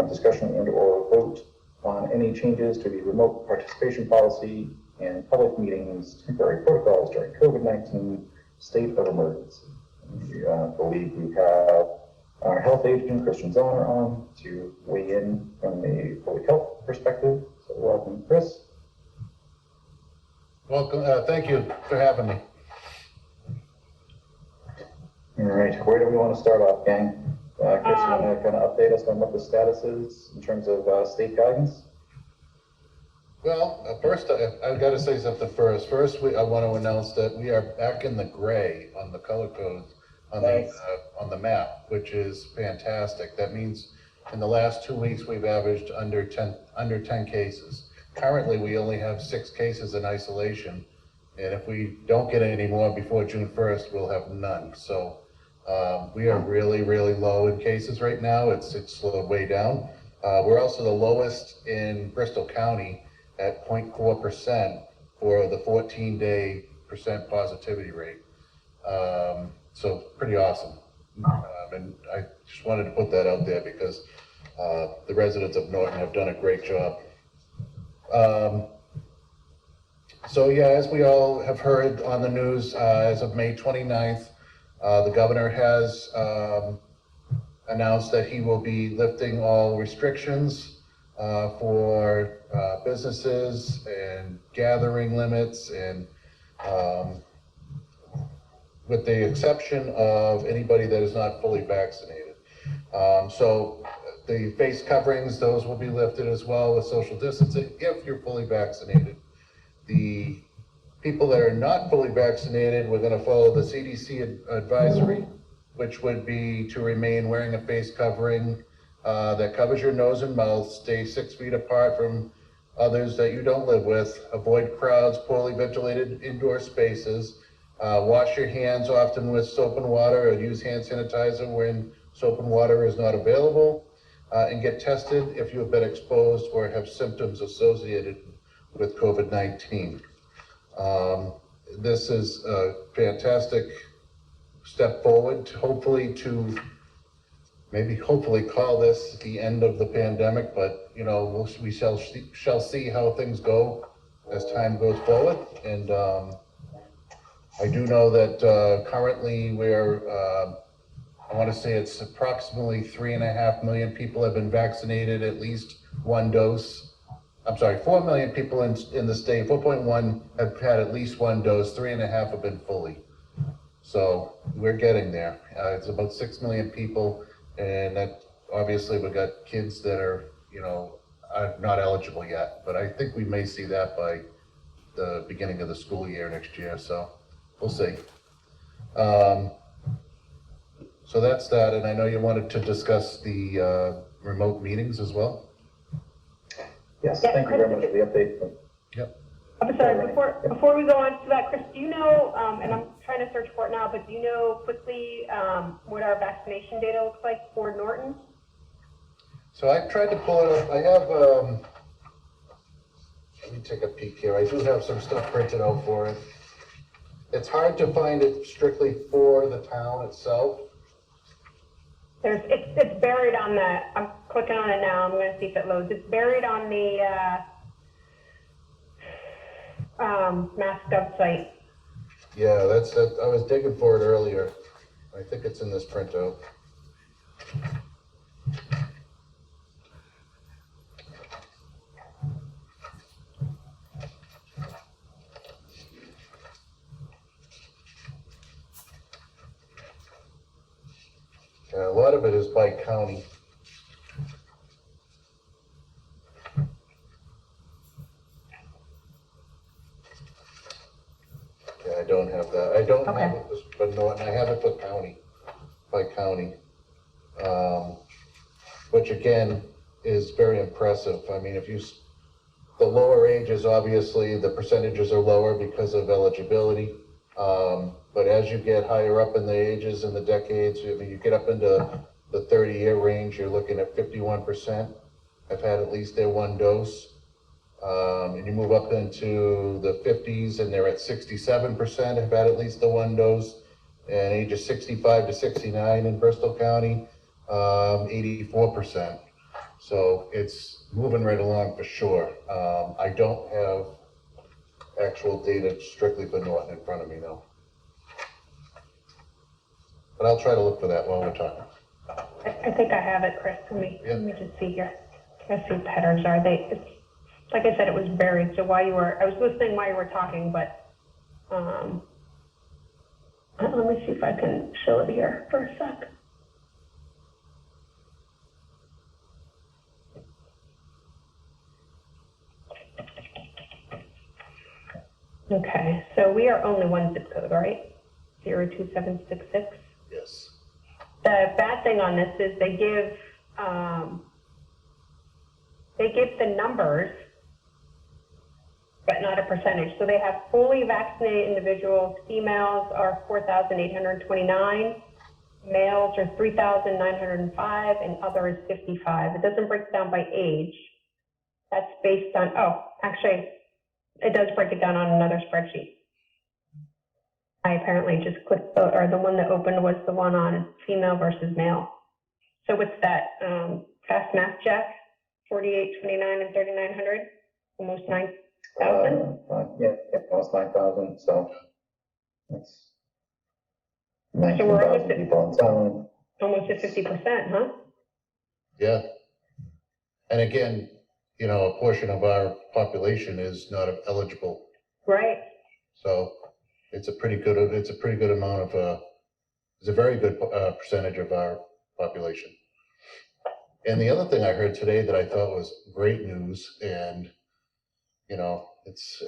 discussion and or vote on any changes to the remote participation policy and public meetings temporary protocols during COVID-19 state of emergency. We believe we have our health agent, Christian Zahner, on to weigh in from a public health perspective. So welcome, Chris. Welcome, thank you for having me. All right, where do we want to start off, gang? Chris, you want to kind of update us on what the status is in terms of state guidance? Well, first, I've got to say something first. First, I want to announce that we are back in the gray on the color codes on the map, which is fantastic. That means in the last 2 weeks, we've averaged under 10 cases. Currently, we only have 6 cases in isolation. And if we don't get any more before June 1st, we'll have none. So we are really, really low in cases right now. It's slowed way down. We're also the lowest in Bristol County at 0.4% for the 14-day percent positivity rate. So pretty awesome. And I just wanted to put that out there because the residents of Norton have done a great job. So yeah, as we all have heard on the news, as of May 29th, the governor has announced that he will be lifting all restrictions for businesses and gathering limits, and with the exception of anybody that is not fully vaccinated. So the face coverings, those will be lifted as well with social distancing if you're fully vaccinated. The people that are not fully vaccinated, we're going to follow the CDC advisory, which would be to remain wearing a face covering that covers your nose and mouth, stay 6 feet apart from others that you don't live with, avoid crowds, poorly ventilated indoor spaces, wash your hands often with soap and water, or use hand sanitizer when soap and water is not available, and get tested if you have been exposed or have symptoms associated with COVID-19. This is a fantastic step forward, hopefully call this the end of the pandemic, but we shall see how things go as time goes forward. And I do know that currently I want to say it's approximately 3.5 million people have been vaccinated at least one dose. I'm sorry, 4 million people in the state, 4.1 have had at least one dose, 3.5 have been fully. So we're getting there. It's about 6 million people, and that obviously we've got kids that are, not eligible yet, but I think we may see that by the beginning of the school year next year, so we'll see. So that's that, and I know you wanted to discuss the remote meetings as well. Yes, thank you very much for the update. Yep. I'm sorry, before we go on to that, Chris, do you know, and I'm trying to search for it now, but do you know quickly what our vaccination data looks like for Norton? So I've tried to pull it up. I have, let me take a peek here. I do have some stuff printed out for it. It's hard to find it strictly for the town itself. It's buried on the, I'm clicking on it now, I'm gonna see if it loads. It's buried on the MassGov site. Yeah, I was digging for it earlier. I think it's in this printout. Yeah, a lot of it is by county. Yeah, I don't have that. I don't have it for Norton. I have it for county, by county. Which again is very impressive. I mean, the lower ages, obviously, the percentages are lower because of eligibility. But as you get higher up in the ages and the decades, I mean, you get up into the 30-year range, you're looking at 51% have had at least their one dose. And you move up into the 50s and they're at 67% have had at least the one dose. And ages 65 to 69 in Bristol County, 84%. So it's moving right along for sure. I don't have actual data strictly for Norton in front of me though. But I'll try to look for that while we're talking. I think I have it, Chris. Let me just see here. Let's see what the headers are. Like I said, it was buried. So I was listening while you were talking, but let me see if I can show it here for a sec. Okay, so we are only one zip code, right? 02766. Yes. The bad thing on this is they give the numbers, but not a percentage. So they have fully vaccinated individuals. Females are 4,829, males are 3,905, and other is 55. It doesn't break down by age. That's based on, actually, it does break it down on another spreadsheet. I apparently just clicked, the one that opened was the one on female versus male. So what's that, fast math, Jack? 48, 29, and 3,900, almost 9,000? Yeah, almost 9,000, so that's So we're 19,000 people in town. almost at 50%, huh? Yeah. And again, you know, a portion of our population is not eligible. Right. So it's a pretty good amount of, it's a very good percentage of our population. And the other thing I heard today that I thought was great news, and you know, it's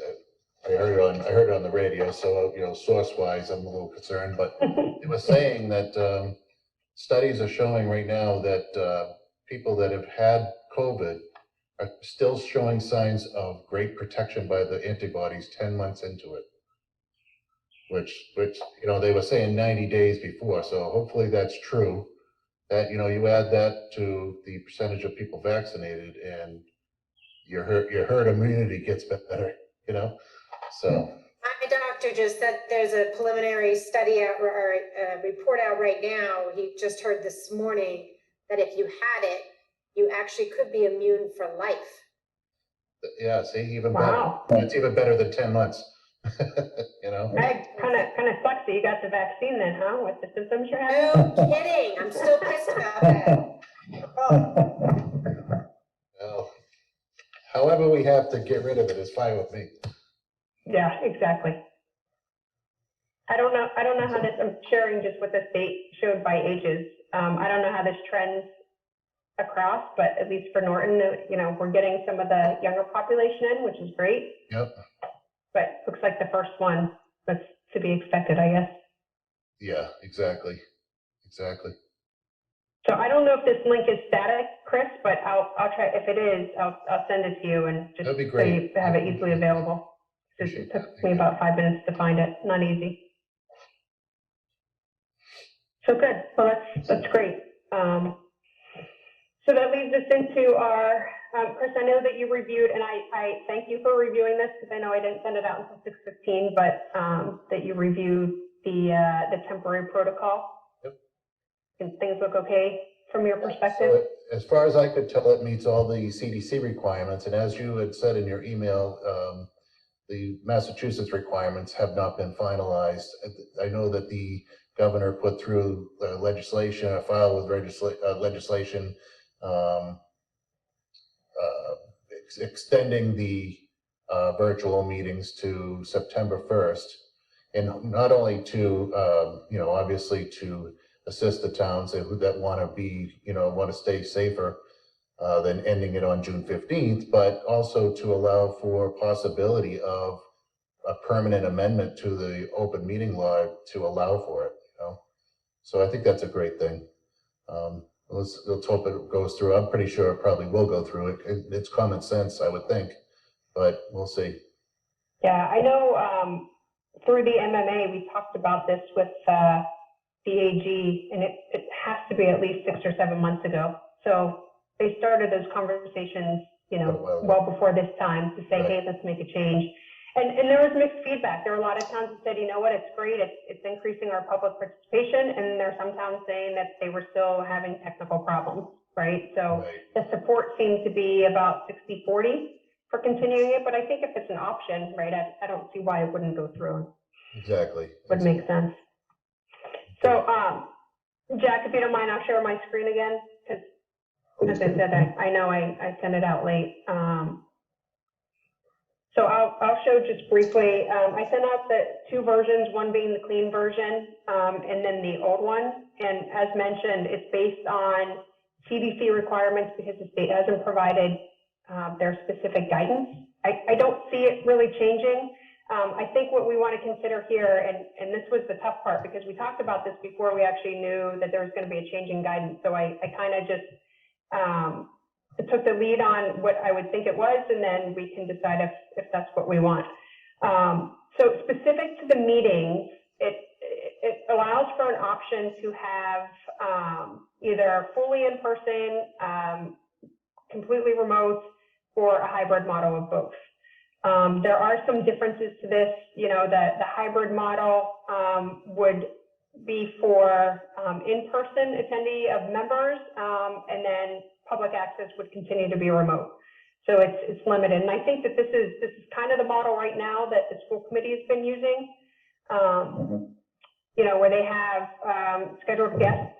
I heard it on the radio, so you know, source-wise, I'm a little concerned, but it was saying that studies are showing right now that people that have had COVID are still showing signs of great protection by the antibodies 10 months into it. Which you know, they were saying 90 days before, so hopefully that's true. That, you know, you add that to the percentage of people vaccinated and your herd immunity gets better, you know, so. My doctor just said there's a preliminary study out, or a report out right now. He just heard this morning that if you had it, you actually could be immune for life. Yeah, see, even Wow. better. It's even better than 10 months, you know? That kind of sucks that you got the vaccine then, huh? With the symptoms you're having? No kidding. I'm still pissed about that. Oh. Well, however we have to get rid of it is fine with me. Yeah, exactly. I don't know how this, I'm sharing just what the state showed by ages. I don't know how this trends across, but at least for Norton, you know, we're getting some of the younger population in, which is great. Yep. But looks like the first one, that's to be expected, I guess. Yeah, exactly. So I don't know if this link is static, Chris, but I'll try. If it is, I'll send it to you and just That'd be so great. you have it easily available. It took me about 5 minutes to find it. Not easy. So good. Well, that's great. So that leads us into our, Chris, I know that you reviewed, and I thank you for reviewing this because I know I didn't send it out until 6:15, but that you reviewed the temporary protocol. Yep. And things look okay from your perspective? So as far as I could tell, it meets all the CDC requirements, and as you had said in your email, the Massachusetts requirements have not been finalized. I know that the governor put through legislation, a file with legislation extending the virtual meetings to September 1st, and not only to, obviously to assist the towns that want to stay safer than ending it on June 15th, but also to allow for possibility of a permanent amendment to the open meeting law to allow for it, So I think that's a great thing. Let's hope it goes through. I'm pretty sure it probably will go through. It's common sense, I would think, but we'll see. Yeah, I know through the MMA, we talked about this with the AG, and it has to be at least 6 or 7 months ago. So they started those conversations, well before this time to say, hey, let's make a change. And there was mixed feedback. There were a lot of towns that said, you know what, it's great. It's increasing our public participation. And there are some towns saying that they were still having technical problems, right? So the support seemed to be about 60-40 for continuing it. But I think if it's an option, right, I don't see why it wouldn't go through. Exactly. Would make sense. So, Jack, if you don't mind, I'll share my screen again, because as I said, I know I sent it out late. So I'll show just briefly. I sent out the 2 versions, one being the clean version, and then the old one. And as mentioned, it's based on CDC requirements because the state hasn't provided their specific guidance. I don't see it really changing. I think what we want to consider here, and this was the tough part because we talked about this before we actually knew that there was going to be a change in guidance. So I kind of just took the lead on what I would think it was, and then we can decide if that's what we want. So specific to the meetings, it allows for an option to have either fully in person, completely remote, or a hybrid model of both. There are some differences to this. The hybrid model would be for in-person attendee of members, and then public access would continue to be remote. So it's limited. And I think that this is kind of the model right now that the school committee has been using, where they have scheduled guests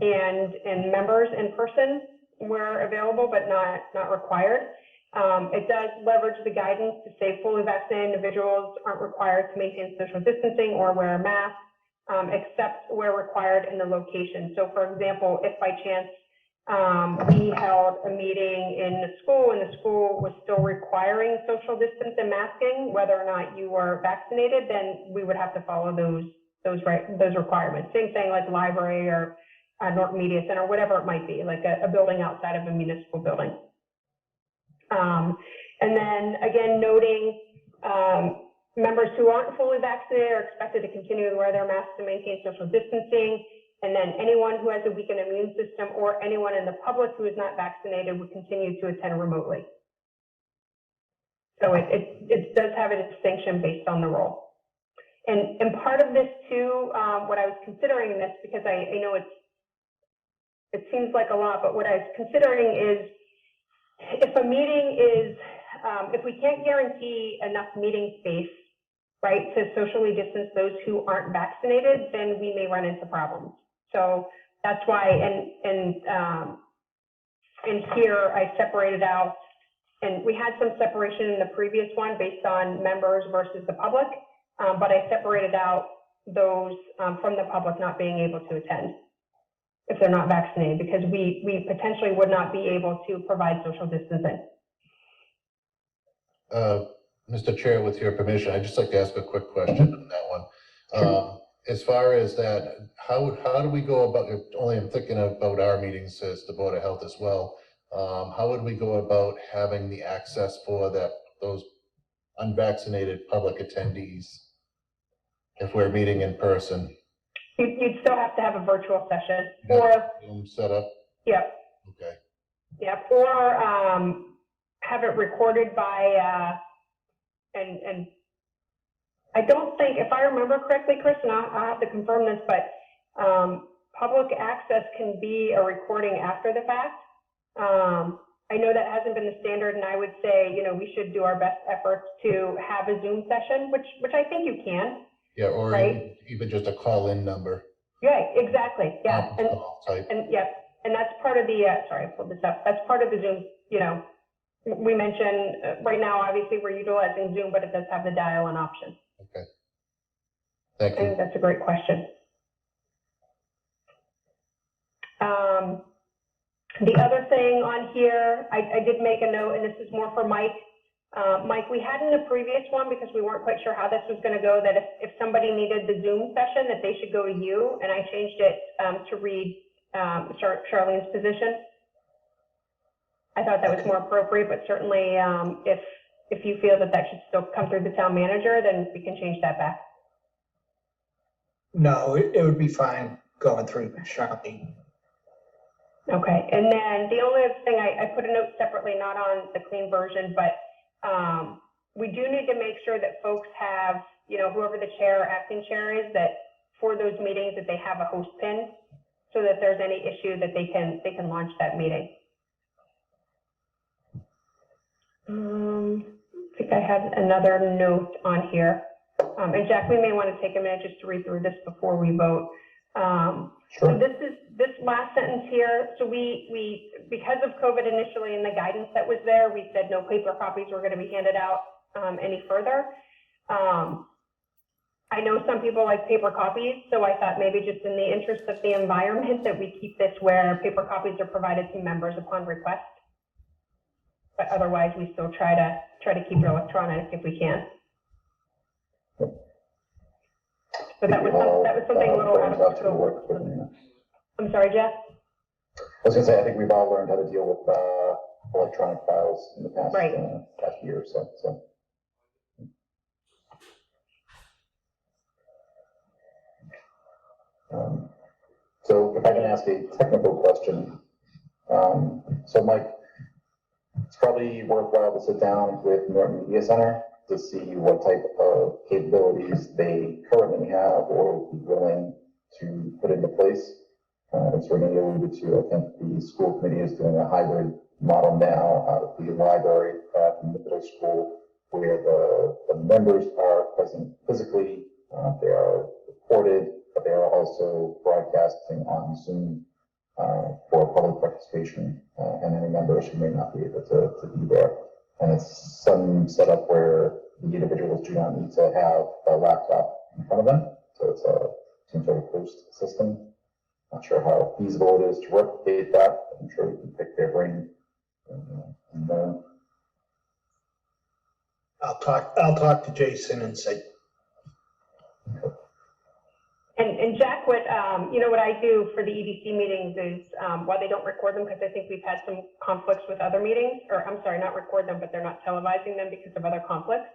and members in person where available, but not required. It does leverage the guidance to say fully vaccinated individuals aren't required to maintain social distancing or wear a mask, except where required in the location. So for example, if by chance we held a meeting in the school and the school was still requiring social distance and masking, whether or not you were vaccinated, then we would have to follow those requirements. Same thing like library or Norton Media Center, whatever it might be, like a building outside of a municipal building. And then again, noting members who aren't fully vaccinated are expected to continue to wear their masks to maintain social distancing. And then anyone who has a weakened immune system or anyone in the public who is not vaccinated would continue to attend remotely. So it does have a distinction based on the role. And part of this too, what I was considering in this, because I know it seems like a lot, but what I was considering is if a meeting is, if we can't guarantee enough meeting space, right, to socially distance those who aren't vaccinated, then we may run into problems. So that's why, and here I separated out, and we had some separation in the previous one based on members versus the public, but I separated out those from the public not being able to attend if they're not vaccinated, because we potentially would not be able to provide social distancing. Mr. Chair, with your permission, I'd just like to ask a quick question on that one. As far as that, how do we go about, only I'm thinking about our meetings as the Board of Health as well, how would we go about having the access for those unvaccinated public attendees if we're meeting in person? You'd still have to have a virtual session, or, Zoom setup, yep, okay. yep, or, have it recorded by, and I don't think, if I remember correctly, Chris, and I'll have to confirm this, but, public access can be a recording after the fact. I know that hasn't been the standard, and I would say, you know, we should do our best efforts to have a Zoom session, which I think you can. Yeah, or Right. even just a call-in number. Yeah, exactly, yeah, Conference call type. and yeah, and that's part of the, sorry, I pulled this up, that's part of the Zoom, you know, we mentioned, right now, obviously, we're utilizing Zoom, but it does have the dial-in option. Okay. Thank I think you. that's a great question. The other thing on here, I did make a note, and this is more for Mike. Mike, we had in the previous one, because we weren't quite sure how this was gonna go, that if somebody needed the Zoom session, that they should go to you, and I changed it to read Charlene's position. I thought that was more appropriate, but certainly if you feel that that should still come through the town manager, then we can change that back. No, it would be fine going through Charlene. Okay, and then the only other thing, I put a note separately, not on the clean version, but we do need to make sure that folks have, you know, whoever the chair or acting chair is, that for those meetings that they have a host pin, so that if there's any issue that they can launch that meeting. I think I have another note on here. And Jack, we may want to take a minute just to read through this before we vote. Sure. So this last sentence here, so we because of COVID initially and the guidance that was there, we said no paper copies were going to be handed out any further. I know some people like paper copies, so I thought maybe just in the interest of the environment that we keep this where paper copies are provided to members upon request. But otherwise, we still try to keep it electronic if we can. But that was something a little out of scope. I'm sorry, Jeff? I was gonna say, I think we've all learned how to deal with electronic files in the past, Right. Past year or so. So if I can ask a technical question, so Mike, it's probably worthwhile to sit down with Norton Media Center to see what type of capabilities they currently have or would be willing to put into place. As Renee alluded to, I think the school committee is doing a hybrid model now out of the library at the middle school, where the members are present physically, they are recorded, but they are also broadcasting on Zoom for public participation, and any members who may not be able to be there. And it's some setup where the individuals do not need to have a laptop in front of them, so it's some sort of host system. Not sure how feasible it is to replicate that, but I'm sure we can pick their brain and learn. I'll talk to Jason and say. And Jack, what I do for the EDC meetings is, while they don't record them, because I think we've had some conflicts with other meetings, or I'm sorry, not record them, but they're not televising them because of other conflicts.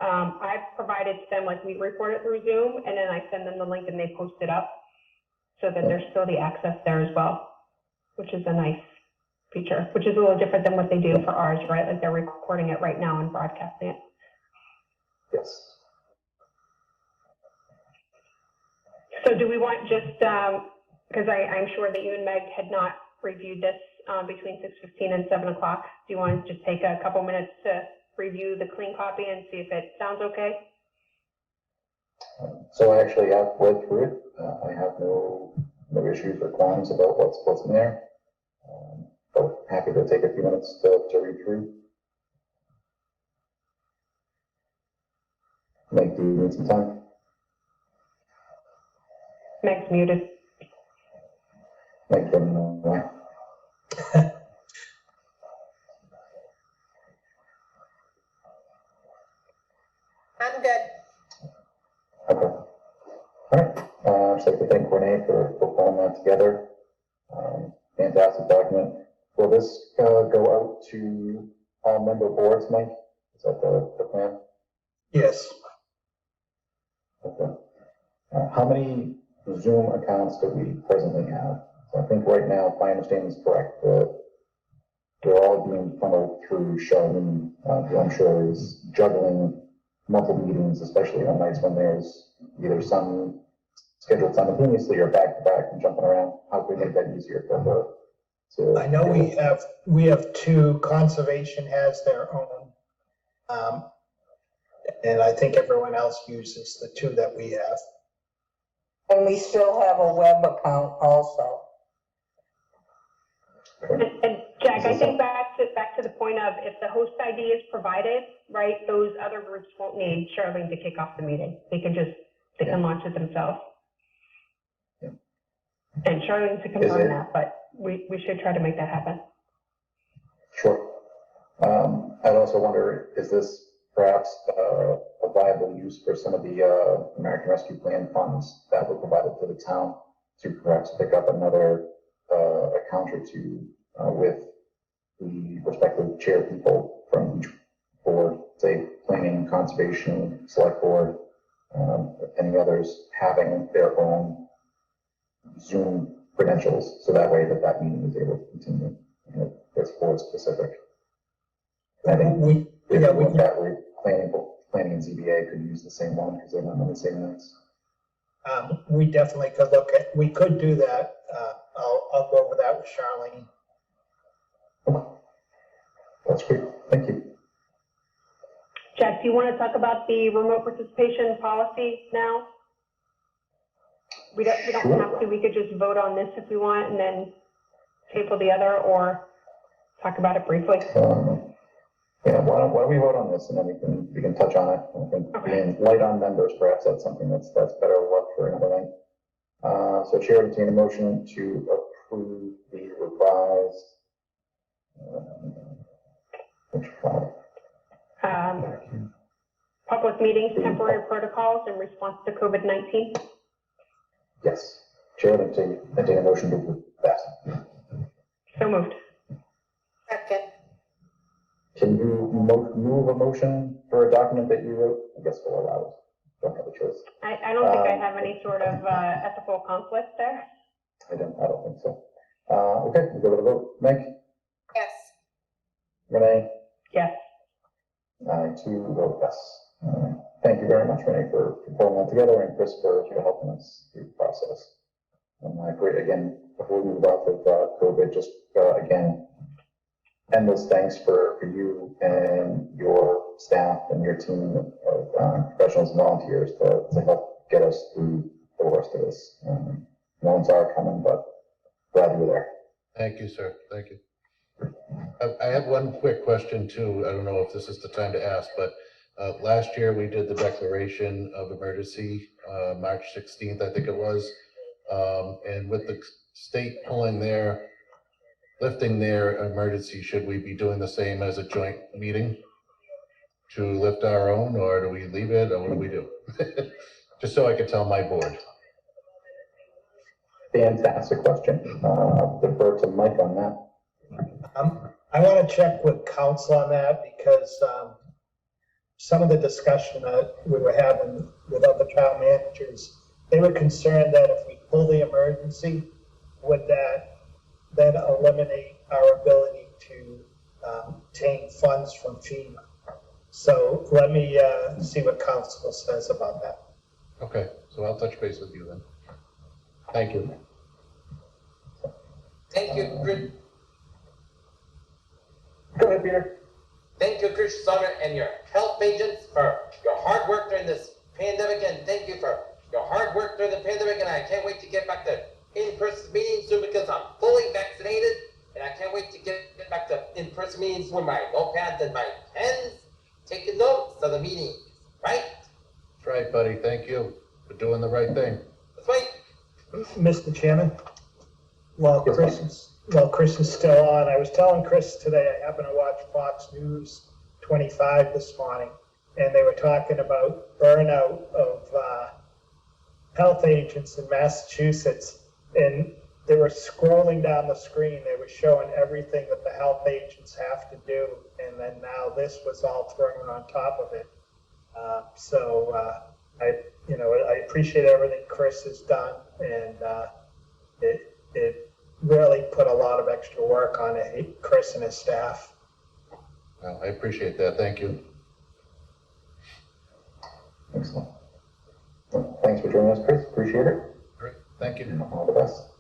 I've provided to them, like, we record it through Zoom, and then I send them the link and they post it up so that there's still the access there as well, which is a nice feature, which is a little different than what they do for ours, right? Like, they're recording it right now and broadcasting it. Yes. So do we want just, because I'm sure that you and Meg had not reviewed this between 6:15 and 7 o'clock. Do you want to just take a couple minutes to review the clean copy and see if it sounds okay? So I actually have read through it. I have no issues or qualms about what's in there. But happy to take a few minutes to read through. Meg, do you need some time? Meg's muted. Meg, let me know why. I'm good. Okay. All right. I'd just like to thank Renee for pulling that together. Fantastic document. Will this go out to all member boards, Mike? Is that the plan? Yes. Okay. How many Zoom accounts that we presently have. So I think right now, if my understanding is correct, they're all being funneled through Charlene, who I'm sure is juggling multiple meetings, especially on nights when there's either some scheduled simultaneously or back to back and jumping around. How can we make that easier for her? I know we have two. Conservation has their own. And I think everyone else uses the two that we have. And we still have a web account also. And Jack, I think back to the point of if the host ID is provided, right, those other groups won't need Charlene to kick off the meeting. They can launch it themselves. Yeah. And Charlene to confirm that, but we should try to make that happen. Sure. I'd also wonder, is this perhaps a viable use for some of the American Rescue Plan funds that were provided to the town to perhaps pick up another account or two with the respective chair people from each board, say planning, conservation, select board, any others having their own Zoom credentials, so that way that meeting is able to continue. It's board specific. I think that way planning and ZBA could use the same one because they're not on the same nights. We definitely could we could do that. I'll go over that with Charlene. That's great. Thank you. Jack, do you want to talk about the remote participation policy now? We don't have to. We could just vote on this if we want and then table the other, or talk about it briefly. Yeah, why don't we vote on this and then we can touch on it. I think being light on members, perhaps that's something that's better left for another night. So Chair would entertain a motion to approve the revised Public meetings, temporary protocols in response to COVID-19. Yes, Chair would entertain a motion to approve that. So moved. Second. Can you move a motion for a document that you wrote? I guess we'll allow it. Don't have a choice. I don't think I have any sort of ethical conflict there. I don't think so. Okay, we'll go to the vote. Meg? Yes. Renee? Yes. I too vote yes. Thank you very much, Renee, for pulling that together, and Chris for helping us through the process. And great, again, before we move off of COVID, just again, endless thanks for you and your staff and your team of professionals and volunteers to help get us through the worst of this. No one saw it coming, but glad you were there. Thank you, sir. Thank you. I have one quick question too. I don't know if this is the time to ask, but last year we did the declaration of emergency, March 16th, I think it was. And with the state lifting their emergency, should we be doing the same as a joint meeting to lift our own, or do we leave it, or what do we do? Just so I can tell my board. Fantastic question. Defer to Mike on that. I want to check with council on that because some of the discussion that we were having with other town managers, they were concerned that if we pull the emergency, would that then eliminate our ability to obtain funds from FEMA? So let me see what council says about that. Okay, so I'll touch base with you then. Thank you. Thank you, Chris. Go ahead, Peter. Thank you, Chris Summer, and your health agents for your hard work during this pandemic, and thank you for your hard work during the pandemic, and I can't wait to get back to in-person meetings soon because I'm fully vaccinated, and I can't wait to get back to in-person meetings with my notepads and my pens, taking notes of the meetings, right? That's right, buddy. Thank you for doing the right thing. That's right. Mr. Chairman, while Chris is still on, I was telling Chris today, I happened to watch Fox News 25 this morning, and they were talking about burnout of health agents in Massachusetts, and they were scrolling down the screen. They were showing everything that the health agents have to do, and then now this was all thrown on top of it. So I I appreciate everything Chris has done, and it really put a lot of extra work on it, Chris and his staff. Well, I appreciate that. Thank you. Excellent. Well, thanks for joining us, Chris. Appreciate it. Great. Thank you. All the best.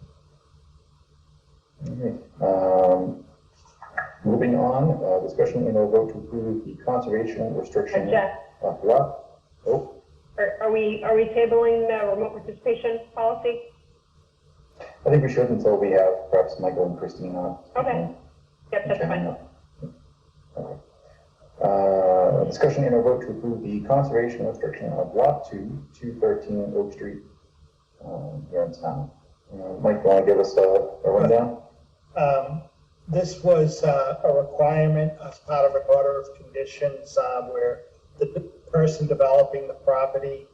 Moving on, discussion and a vote to approve the conservation restriction. Jeff, of what? Oh, are we tabling the remote participation policy? I think we should until we have perhaps Michael and Christine on. Okay. Yep, that's fine. Okay. Discussion and a vote to approve the conservation restriction of lot 2, 213 Oak Street, here in town. Mike, you want to give us a rundown? This was a requirement as part of an order of conditions where the person developing the property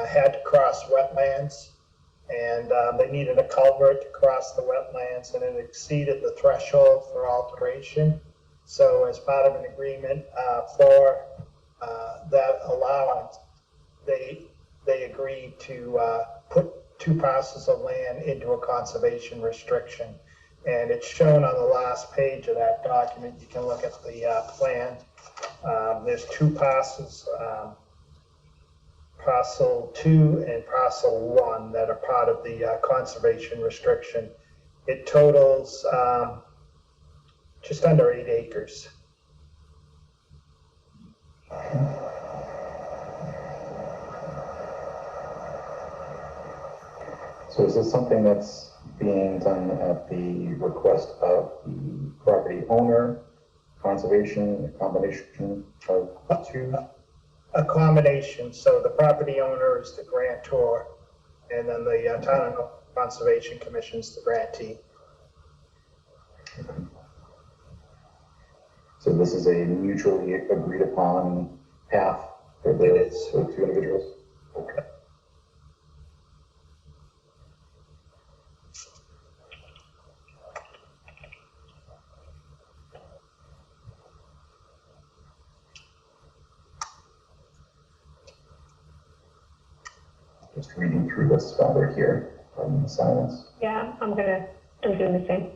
had to cross wetlands, and they needed a culvert to cross the wetlands, and it exceeded the threshold for alteration. So as part of an agreement for that allowance, they agreed to put 2 parcels of land into a conservation restriction. And it's shown on the last page of that document. You can look at the plan. There's 2 parcels, parcel 2 and parcel 1, that are part of the conservation restriction. It totals just under 8 acres. So is this something that's being done at the request of the property owner, conservation, a combination of 2? A combination. So the property owner is the grantor, and then the Town and Conservation Commission is the grantee. So this is a mutually agreed upon path for the 2 individuals? Okay. Just reading through this while we're here, in the silence. Yeah, I'm doing the same.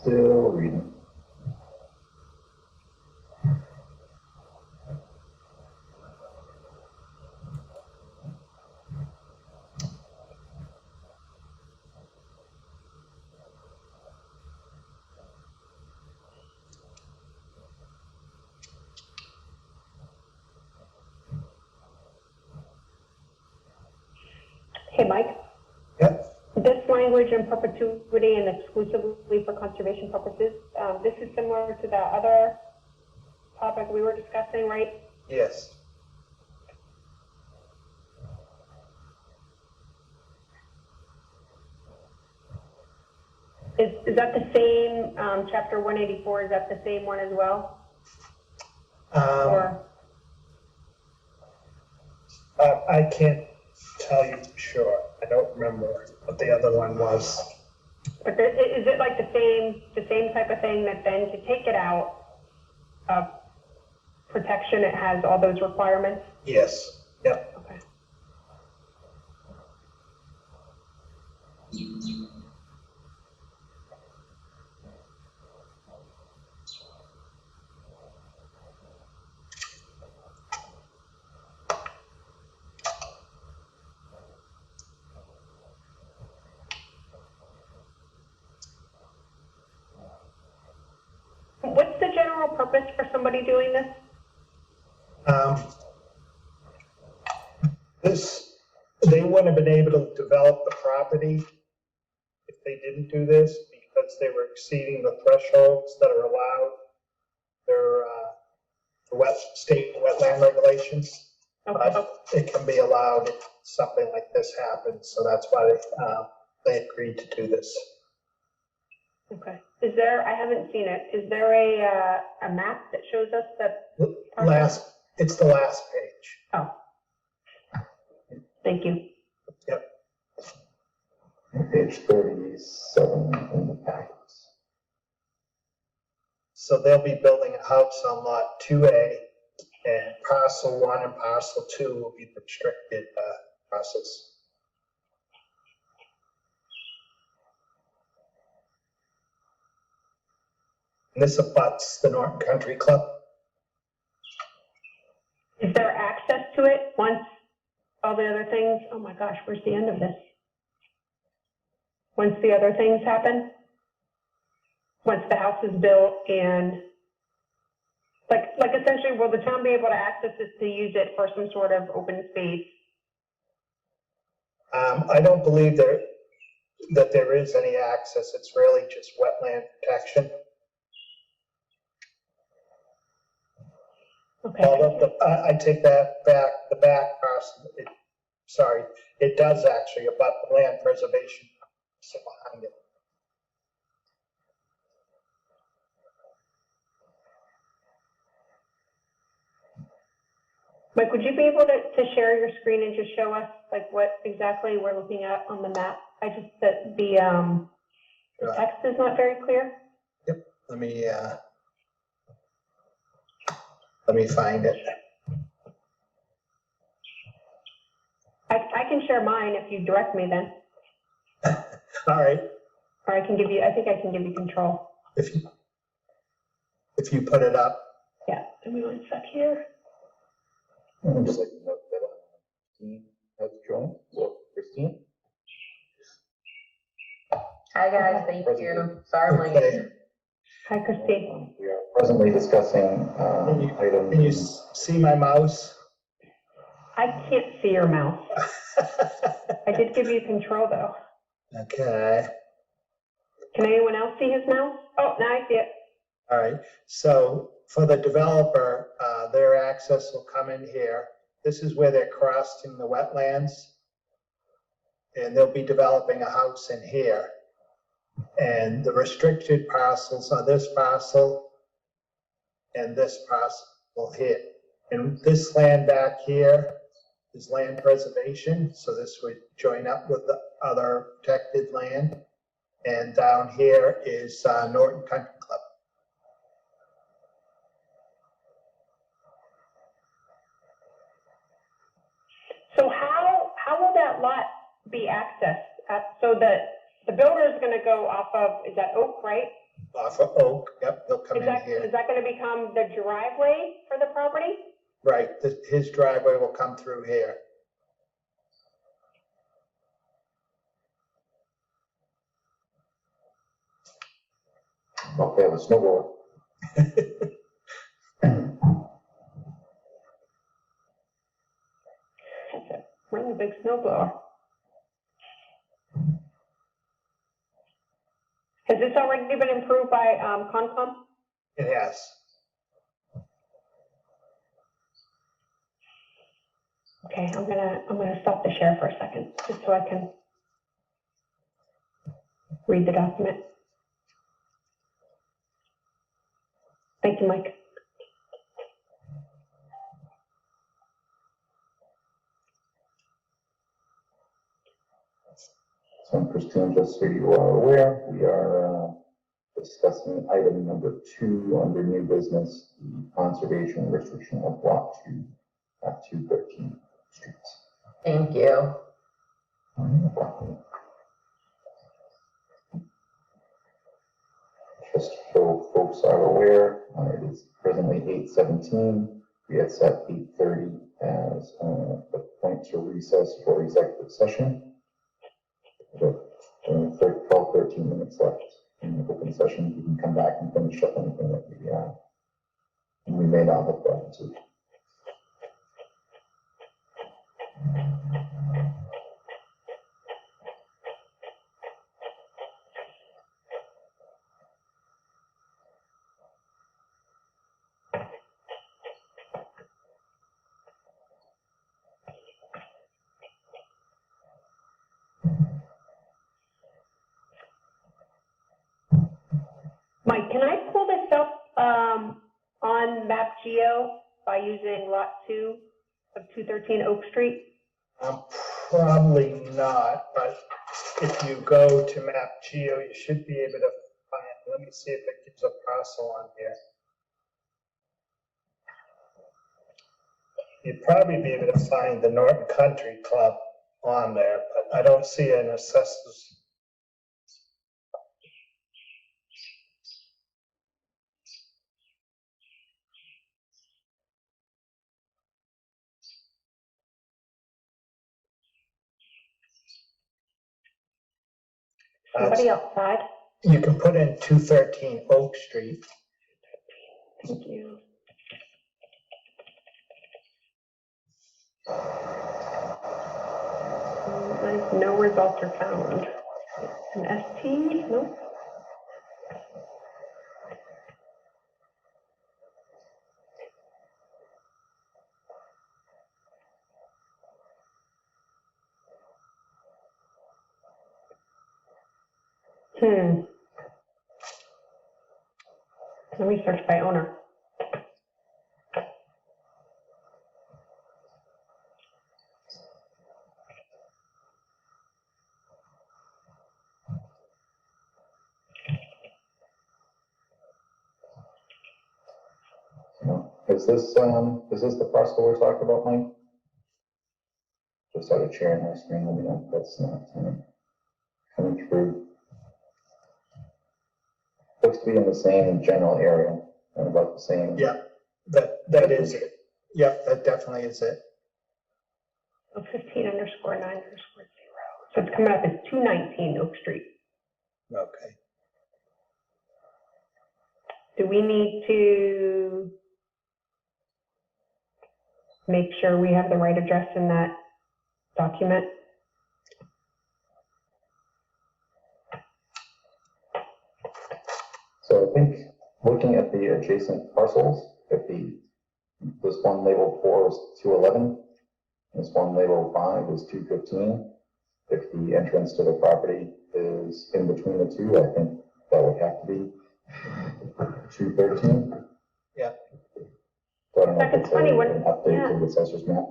Still reading. Hey, Mike? Yep. This language in perpetuity and exclusively for conservation purposes, this is similar to the other topic we were discussing, right? Yes. Is that the same, chapter 184, is that the same one as well? Or, I can't tell you for sure. I don't remember what the other one was. but is it like the same type of thing that then to take it out of protection, it has all those requirements? Yes. Yep. Okay. purpose for somebody doing this? They wouldn't have been able to develop the property if they didn't do this because they were exceeding the thresholds that are allowed. They're state wetland regulations. Okay. But it can be allowed if something like this happens, so that's why they agreed to do this. Okay. Is there, I haven't seen it, is there a map that shows us that? It's the last page. Oh. Thank you. Yep. Page 37 in the packets. So they'll be building a house on lot 2A, and parcel 1 and parcel 2 will be the restricted parcels. And this abuts the Norton Country Club. Is there access to it once all the other things, oh my gosh, where's the end of this? Once the other things happen? Once the house is built and like essentially, will the town be able to access this to use it for some sort of open space? I don't believe that there is any access. It's really just wetland protection. Okay. Although I take that back, the back parcel, it does actually abut the land preservation behind it. Mike, would you be able to share your screen and just show us like what exactly we're looking at on the map? I just, the text is not very clear. Yep, let me find it. I can share mine if you direct me then. All right. Or I think I can give you control. If you put it up. Yeah, give me 1 sec here. And just like to note that Christine has joined. So, Christine? Hi, guys, thank you. Sorry, I'm late. Okay. Hi, Christine. We are presently discussing item. Can you see my mouse? I can't see your mouse. I did give you control though. Okay. Can anyone else see his mouse? Oh, now I see it. All right. So for the developer, their access will come in here. This is where they're crossing the wetlands. And they'll be developing a house in here. And the restricted parcels are this parcel and this parcel here. And this land back here is land preservation. So this would join up with the other protected land. And down here is Norton Country Club. So how will that lot be accessed? So that the builder is going to go off of, is that Oak, right? Off of Oak, yep, they'll come in here. Is that going to become the driveway for the property? Right, his driveway will come through here. Okay, the snowblower. That's a really big snowblower. Has this already been improved by Concom? It has. Okay, I'm gonna stop the share for a second, just so I can read the document. Thank you, Mike. So Christine, just so you are aware, we are discussing item number 2 under new business, the conservation restriction of lot 2 at 213 streets. Thank you. Just so folks are aware, it is presently 8:17. We had set 8:30 as the point to recess for executive session. We have 12, 13 minutes left in the open session. We can come back and finish up anything that we we may not have gotten to. Mike, can I pull this up on Map Geo by using lot 2 of 213 Oak Street? Probably not, but if you go to Map Geo, you should be able to find, let me see if it gives a parcel on here. You'd probably be able to find the Norton Country Club on there, but I don't see an assessors. Somebody outside? You can put in 213 Oak Street. Thank you. No results are found. An ST? Nope. Let me search by owner. Is this the parcel we're talking about, Mike? Just started sharing my screen, let me know if that's not coming through. Looks to be in the same general area and about the same. Yeah, that is it. Yep, that definitely is it. So 15_9_0. So it's coming up as 219 Oak Street. Okay. Do we need to make sure we have the right address in that document? So I think looking at the adjacent parcels, if this one labeled 4 is 211, this one labeled 5 is 215. If the entrance to the property is in between the two, I think that would have to be 213. Yeah. So I don't know if It's it's funny, an when- update yeah. to the assessor's map.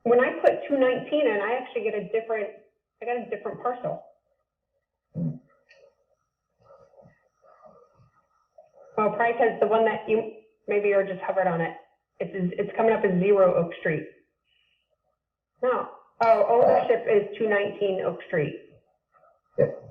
When I put 219 in, I actually get a different parcel. Well, probably because the one that you, maybe you're just hovered on it. It's coming up as 0 Oak Street. No. Oh, ownership is 219 Oak Street. Yep.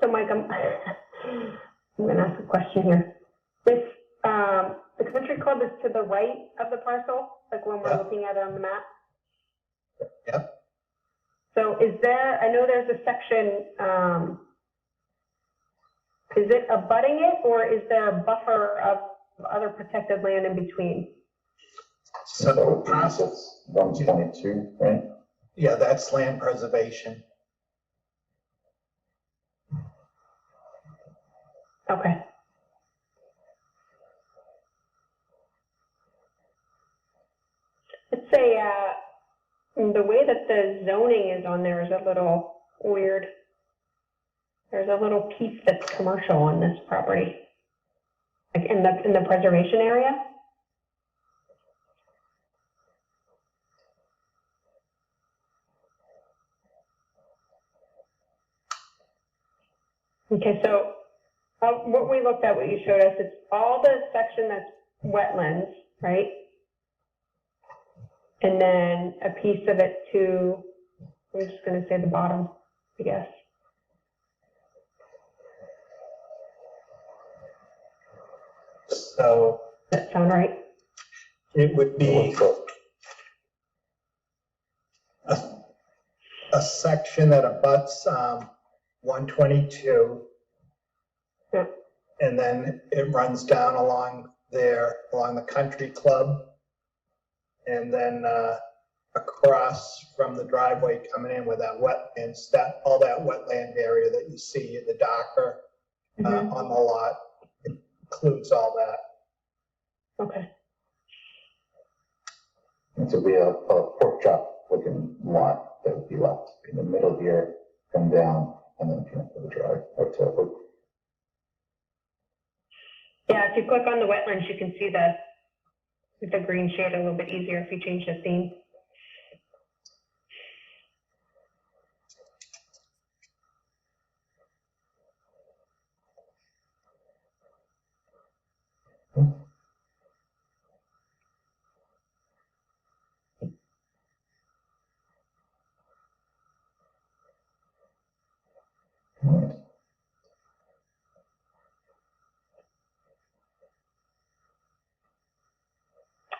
So Mike, I'm going to ask a question here. This, the country club is to the right of the parcel, like when we're looking at it on the map? Yep. So is there, I know there's a section, is it abutting it, or is there a buffer of other protected land in between? So that would be 122, right? Yeah, that's land preservation. Okay. Let's say, the way that the zoning is on there is a little weird. There's a little piece that's commercial on this property, like in the preservation area. Okay, so what we looked at, what you showed us, it's all the section that's wetlands, right? And then a piece of it to, I'm just going to say the bottom, I guess. So Does that sound right? It would be a section that abuts 122. Yeah. And then it runs down along there, along the country club. And then across from the driveway coming in with that wetlands, all that wetland area that you see in the darker on the lot includes all that. Okay. And so we have a pork chop looking lot that would be left in the middle here, come down, and then connect to the drive out to Oak. Yeah, if you click on the wetlands, you can see the green shade a little bit easier if you change the theme. Alright.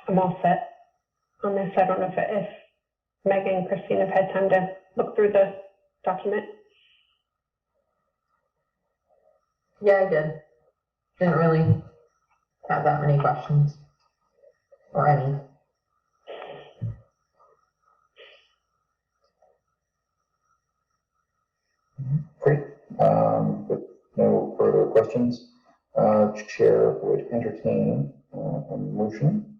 I'm all set on this. I don't know if Megan and Christine have had time to look through the document. Yeah, I did. Didn't really have that many questions, or any. Great. With no further questions, Chair would entertain a motion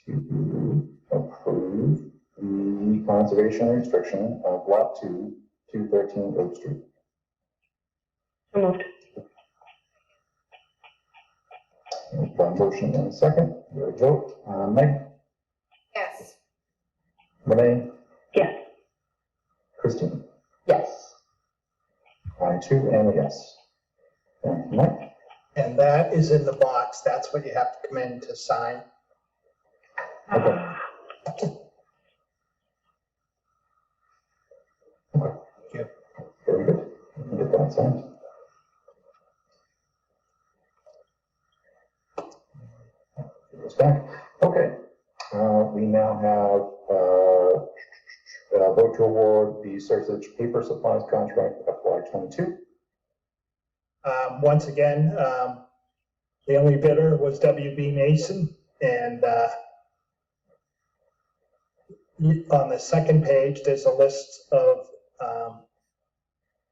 to approve the conservation restriction of Lot 2, 213 Oak Street. So moved. Motion and a second. We'll vote. Meg? Yes. Renee? Yes. Christine? Yes. I too am a yes. Thank you, Mike. And that is in the box. That's what you have to come in to sign. Okay. Yeah. Very good. We can get that signed. Goes back. Okay. We now have a vote to award the Sarsage paper supplies contract FY22. Once again, the only bidder was WB Mason, and on the second page, there's a list of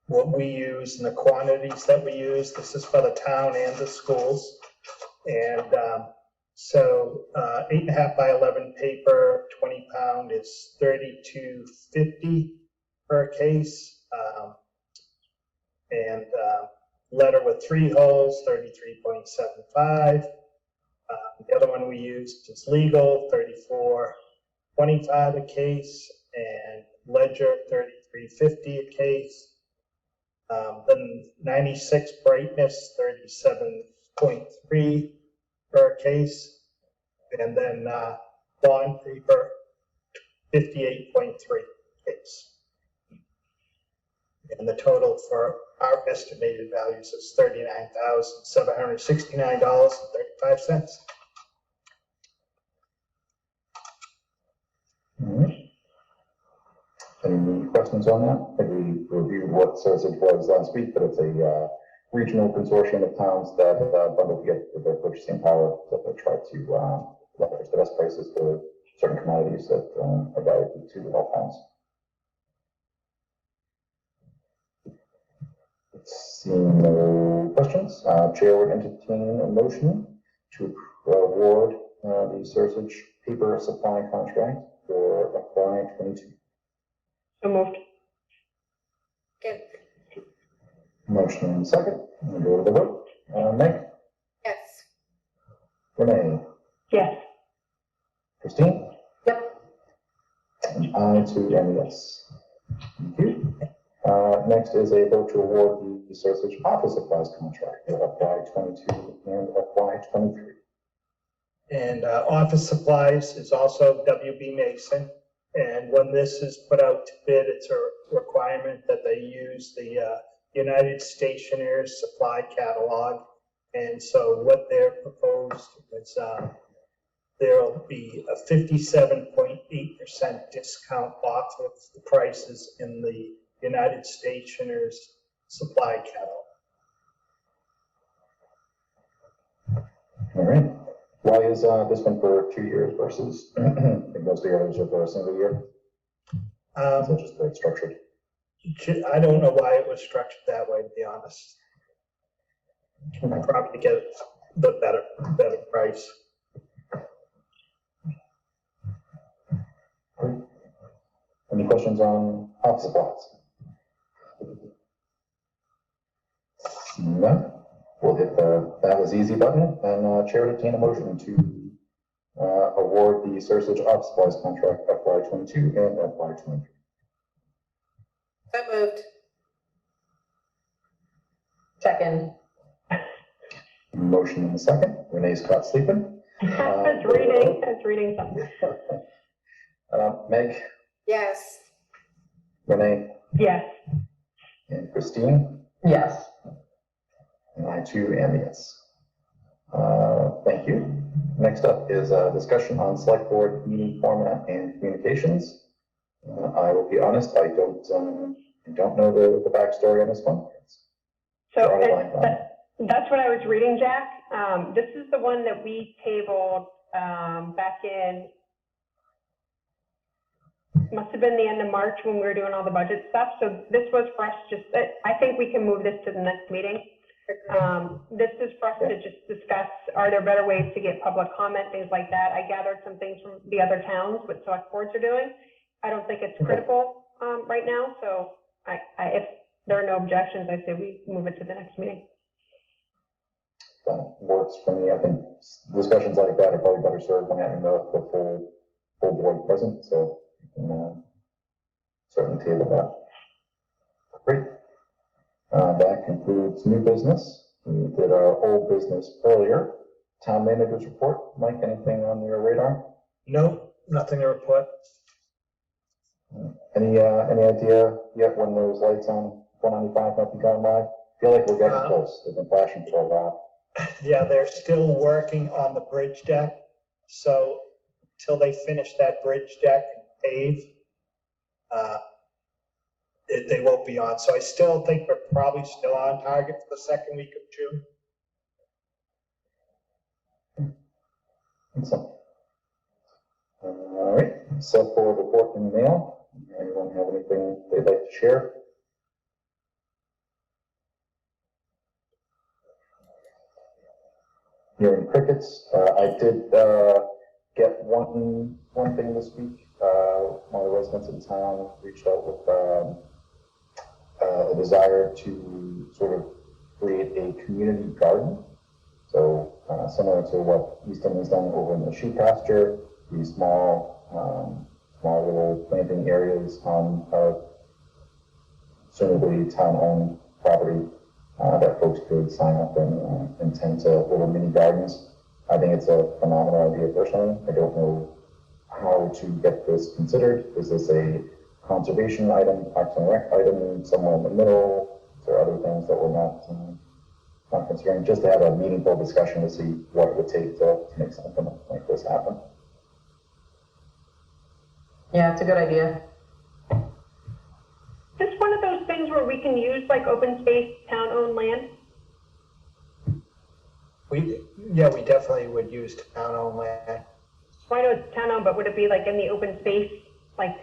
what we use and the quantities that we use. This is for the town and the schools. And so 8.5 by 11 paper, 20 pound is $32.50 per case. And letter with 3 holes, 33.75. The other one we used is legal, 34.25 a case, and ledger, 33.50 a case. Then 96 brightness, 37.3 per case, and then bond paper, 58.3 case. And the total for our estimated values is $39,769.35. All right. Any questions on that? I think we reviewed what Sarsage was last week, but it's a regional consortium of towns that bundle together with their purchasing power that try to leverage the best prices for certain commodities that are valuable to all towns. Seeing no questions, Chair would entertain a motion to award the Sarsage paper supply contract for FY22. So moved. Good. Motion and second. We'll go to the vote. Meg? Yes. Renee? Yes. Christine? Yep. And I too am yes. Thank you. Next is a vote to award the Sarsage office supplies contract for FY22 and FY23. And office supplies is also WB Mason. And when this is put out to bid, it's a requirement that they use the United Stationers supply catalog. And so what they're proposed is there'll be a 57.8% discount off of the prices in the United Stationers supply catalog. All right. Why is this one for 2 years versus, I think most of the others are for a single year? Is it just the way it's structured? I don't know why it was structured that way, to be honest. You can probably get the better price. Any questions on office supplies? No. We'll hit the that was easy button and chair to obtain a motion to award the Sursage office supplies contract FY22 and FY23. So moved. Second. Motion in a second. Renee's caught sleeping. I was reading something. Meg, Yes. Renee, Yes. and Christine. Yes. And I too am yes. Thank you. Next up is a discussion on select board meeting format and communications. I will be honest, I don't know the backstory on this one. So that's what I was reading, Jack. This is the one that we tabled back in, must have been the end of March when we were doing all the budget stuff. So this was for us I think we can move this to the next meeting. This is for us to just discuss, are there better ways to get public comment, things like that. I gathered some things from the other towns, what select boards are doing. I don't think it's critical right now. So if there are no objections, I say we move it to the next meeting. That works for me. I think discussions like that are probably better served when having the full board present. So you can certainly table that. Great. That concludes new business. We did our old business earlier. Town manager's report. Mike, anything on your radar? No, nothing to report. Any idea yet when those lights on 495 might be going live? I feel like we're getting close. They've been flashing for a while. Yeah, they're still working on the bridge deck. So until they finish that bridge deck and pave, they won't be on. So I still think we're probably still on target for the second week of June. Excellent. All right, select board report in the mail. Anyone have anything they'd like to share? Here in crickets, I did get one thing this week. One of the residents in town reached out with a desire to sort of create a community garden. So similar to what Easton has done over in the sheep pasture, these small little planting areas on presumably town-owned property that folks could sign up and tend to little mini gardens. I think it's a phenomenal idea personally. I don't know how to get this considered. Is this a conservation item, Parks and Rec item, somewhere in the middle? Is there other things that we're not considering? Just to have a meaningful discussion to see what it would take to make something like this happen. Yeah, it's a good idea. Just one of those things where we can use like open space, town-owned land. We definitely would use town-owned land. Well, I know it's town-owned, but would it be like in the open space, like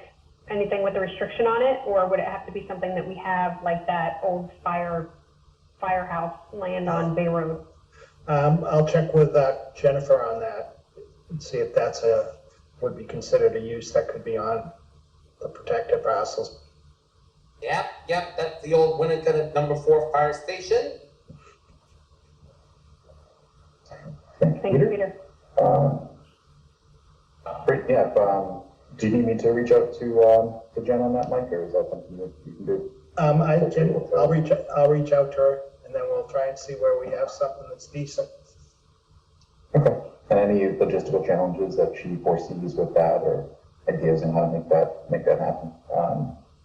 anything with a restriction on it? Or would it have to be something that we have like that old firehouse land on Bay Road? I'll check with Jennifer on that and see if that's would be considered a use that could be on the protected parcels. Yep, that's the old Winnicott number 4 fire station. Thank you, Peter. Great, yeah. Do you need me to reach out to Jen on that, Mike, or is that something that you can do? I'll reach out to her, and then we'll try and see where we have something that's decent. Okay. And any logistical challenges that she foresees with that, or ideas on how to make that happen?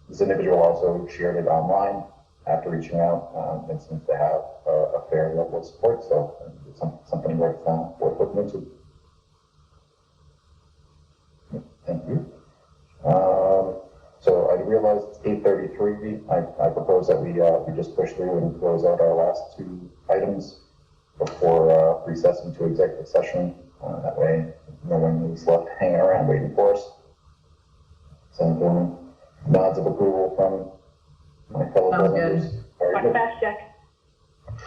This individual also shared it online after reaching out. It seems to have a fair level of support, so it's something worth looking into. Thank you. So I realize it's 8:33. I propose that we just push through and close out our last two items before recessing to executive session. That way, no one is left hanging around waiting for us. So, nods of approval from my fellow board members. Very good. Fast check.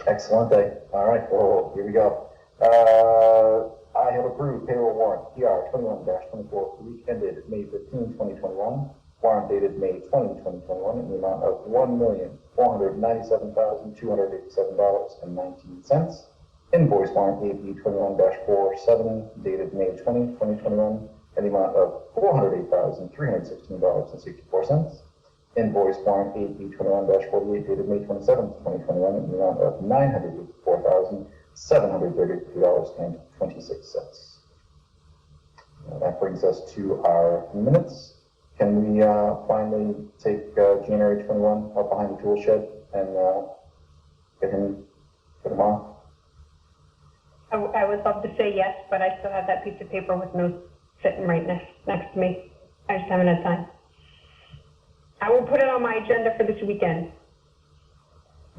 Excellent day. All right, well, here we go. I have approved payroll warrant PR 21-24 for the week ended May 15, 2021. Warrant dated May 20, 2021 in the amount of $1,497,287.19. Invoice warrant AP 21-47 dated May 20, 2021 in the amount of $408,316.64. Invoice warrant AP 21-48 dated May 27, 2021 in the amount of $954,732.26. That brings us to our minutes. Can we finally take January 21 up behind the tool shed and get him on? I would love to say yes, but I still have that piece of paper with notes sitting right next to me. I just haven't had time. I will put it on my agenda for this weekend.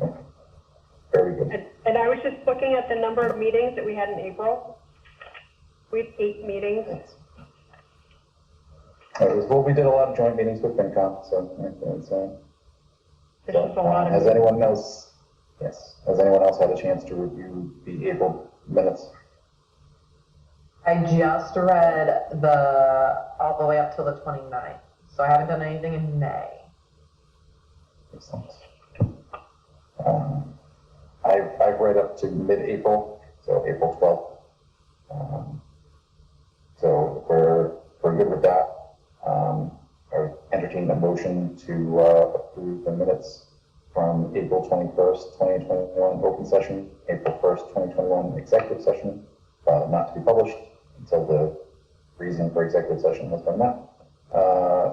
Okay. Very good. And I was just looking at the number of meetings that we had in April. We had 8 meetings. Well, we did a lot of joint meetings with FinCom, so This is a lot of has meetings. anyone else? Yes. Has anyone else had a chance to review the April minutes? I just read all the way up till the 29th, so I haven't done anything in May. Excellent. I've read up to mid-April, so April 12th. So we're good with that. I entertain a motion to approve the minutes from April 21st, 2021 open session, April 1st, 2021 executive session, not to be published until the reason for executive session has been met.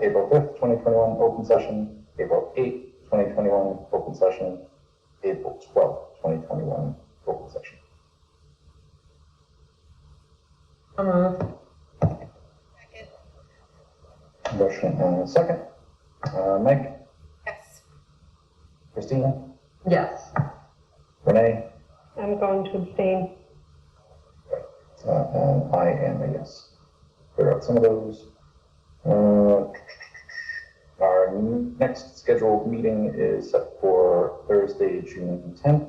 April 5th, 2021 open session, April 8th, 2021 open session, April 12th, 2021 open session. Motion and a second. Mike? Yes. Christina? Yes. Renee? I'm going to abstain. And I am a yes. Clear out some of those. Our next scheduled meeting is set for Thursday, June 10th.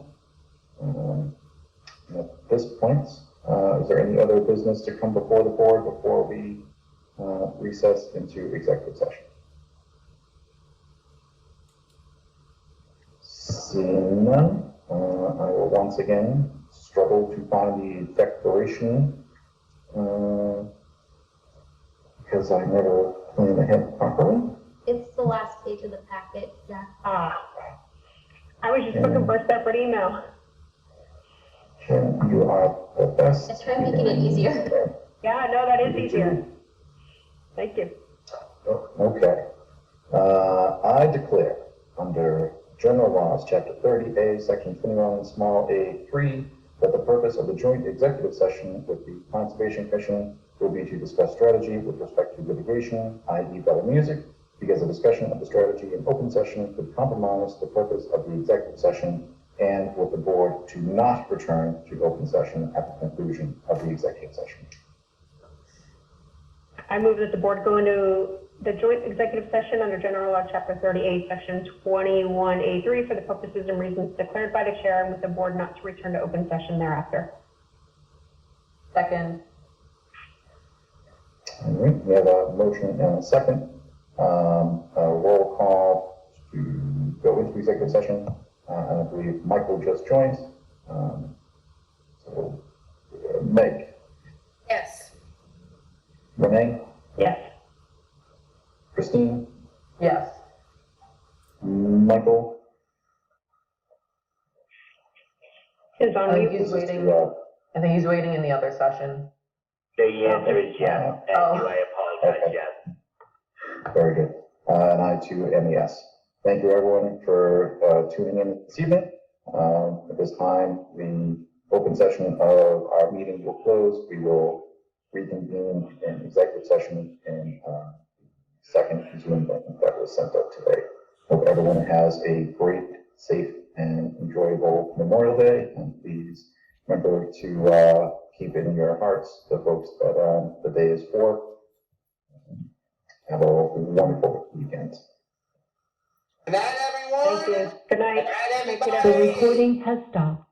At this point, is there any other business to come before the board before we recess into executive session? Seeing none, I will once again struggle to find the declaration because I never planned ahead properly. It's the last page of the packet, yeah. I was just looking for a separate email. Kim, you are the best. I tried making it easier. Yeah, no, that is easier. Thank you. Okay. I declare under General Laws, Chapter 30A, Section 21, small a3, that the purpose of the joint executive session with the Conservation Commission will be to discuss strategy with respect to litigation, i.e. Bella Music, because a discussion of the strategy in open session could compromise the purpose of the executive session, and with the board to not return to open session at the conclusion of the executive session. I move that the board go into the joint executive session under General Law, Chapter 38, Section 21A3 for the purposes and reasons declared by the chair, and with the board not to return to open session thereafter. Second. All right, we have a motion and a second. A roll call to go into executive session. And I believe Michael just joined. So, Meg? Yes. Renee? Yes. Christine? Yes. Michael? Is on mute. He's waiting. I think he's waiting in the other session. The answer is yes. Thank you. I apologize. Okay. Yes. Very good. And I too am a yes. Thank you everyone for tuning in this evening. At this time, the open session of our meeting will close. We will reconvene in executive session in second Zoom link that was sent out today. Hope everyone has a great, safe, and enjoyable Memorial Day, and please remember to keep it in your hearts, the folks that the day is for. Have a wonderful weekend. Good night, everyone. Thank you. Good night. Good night, The everybody. recording has stopped.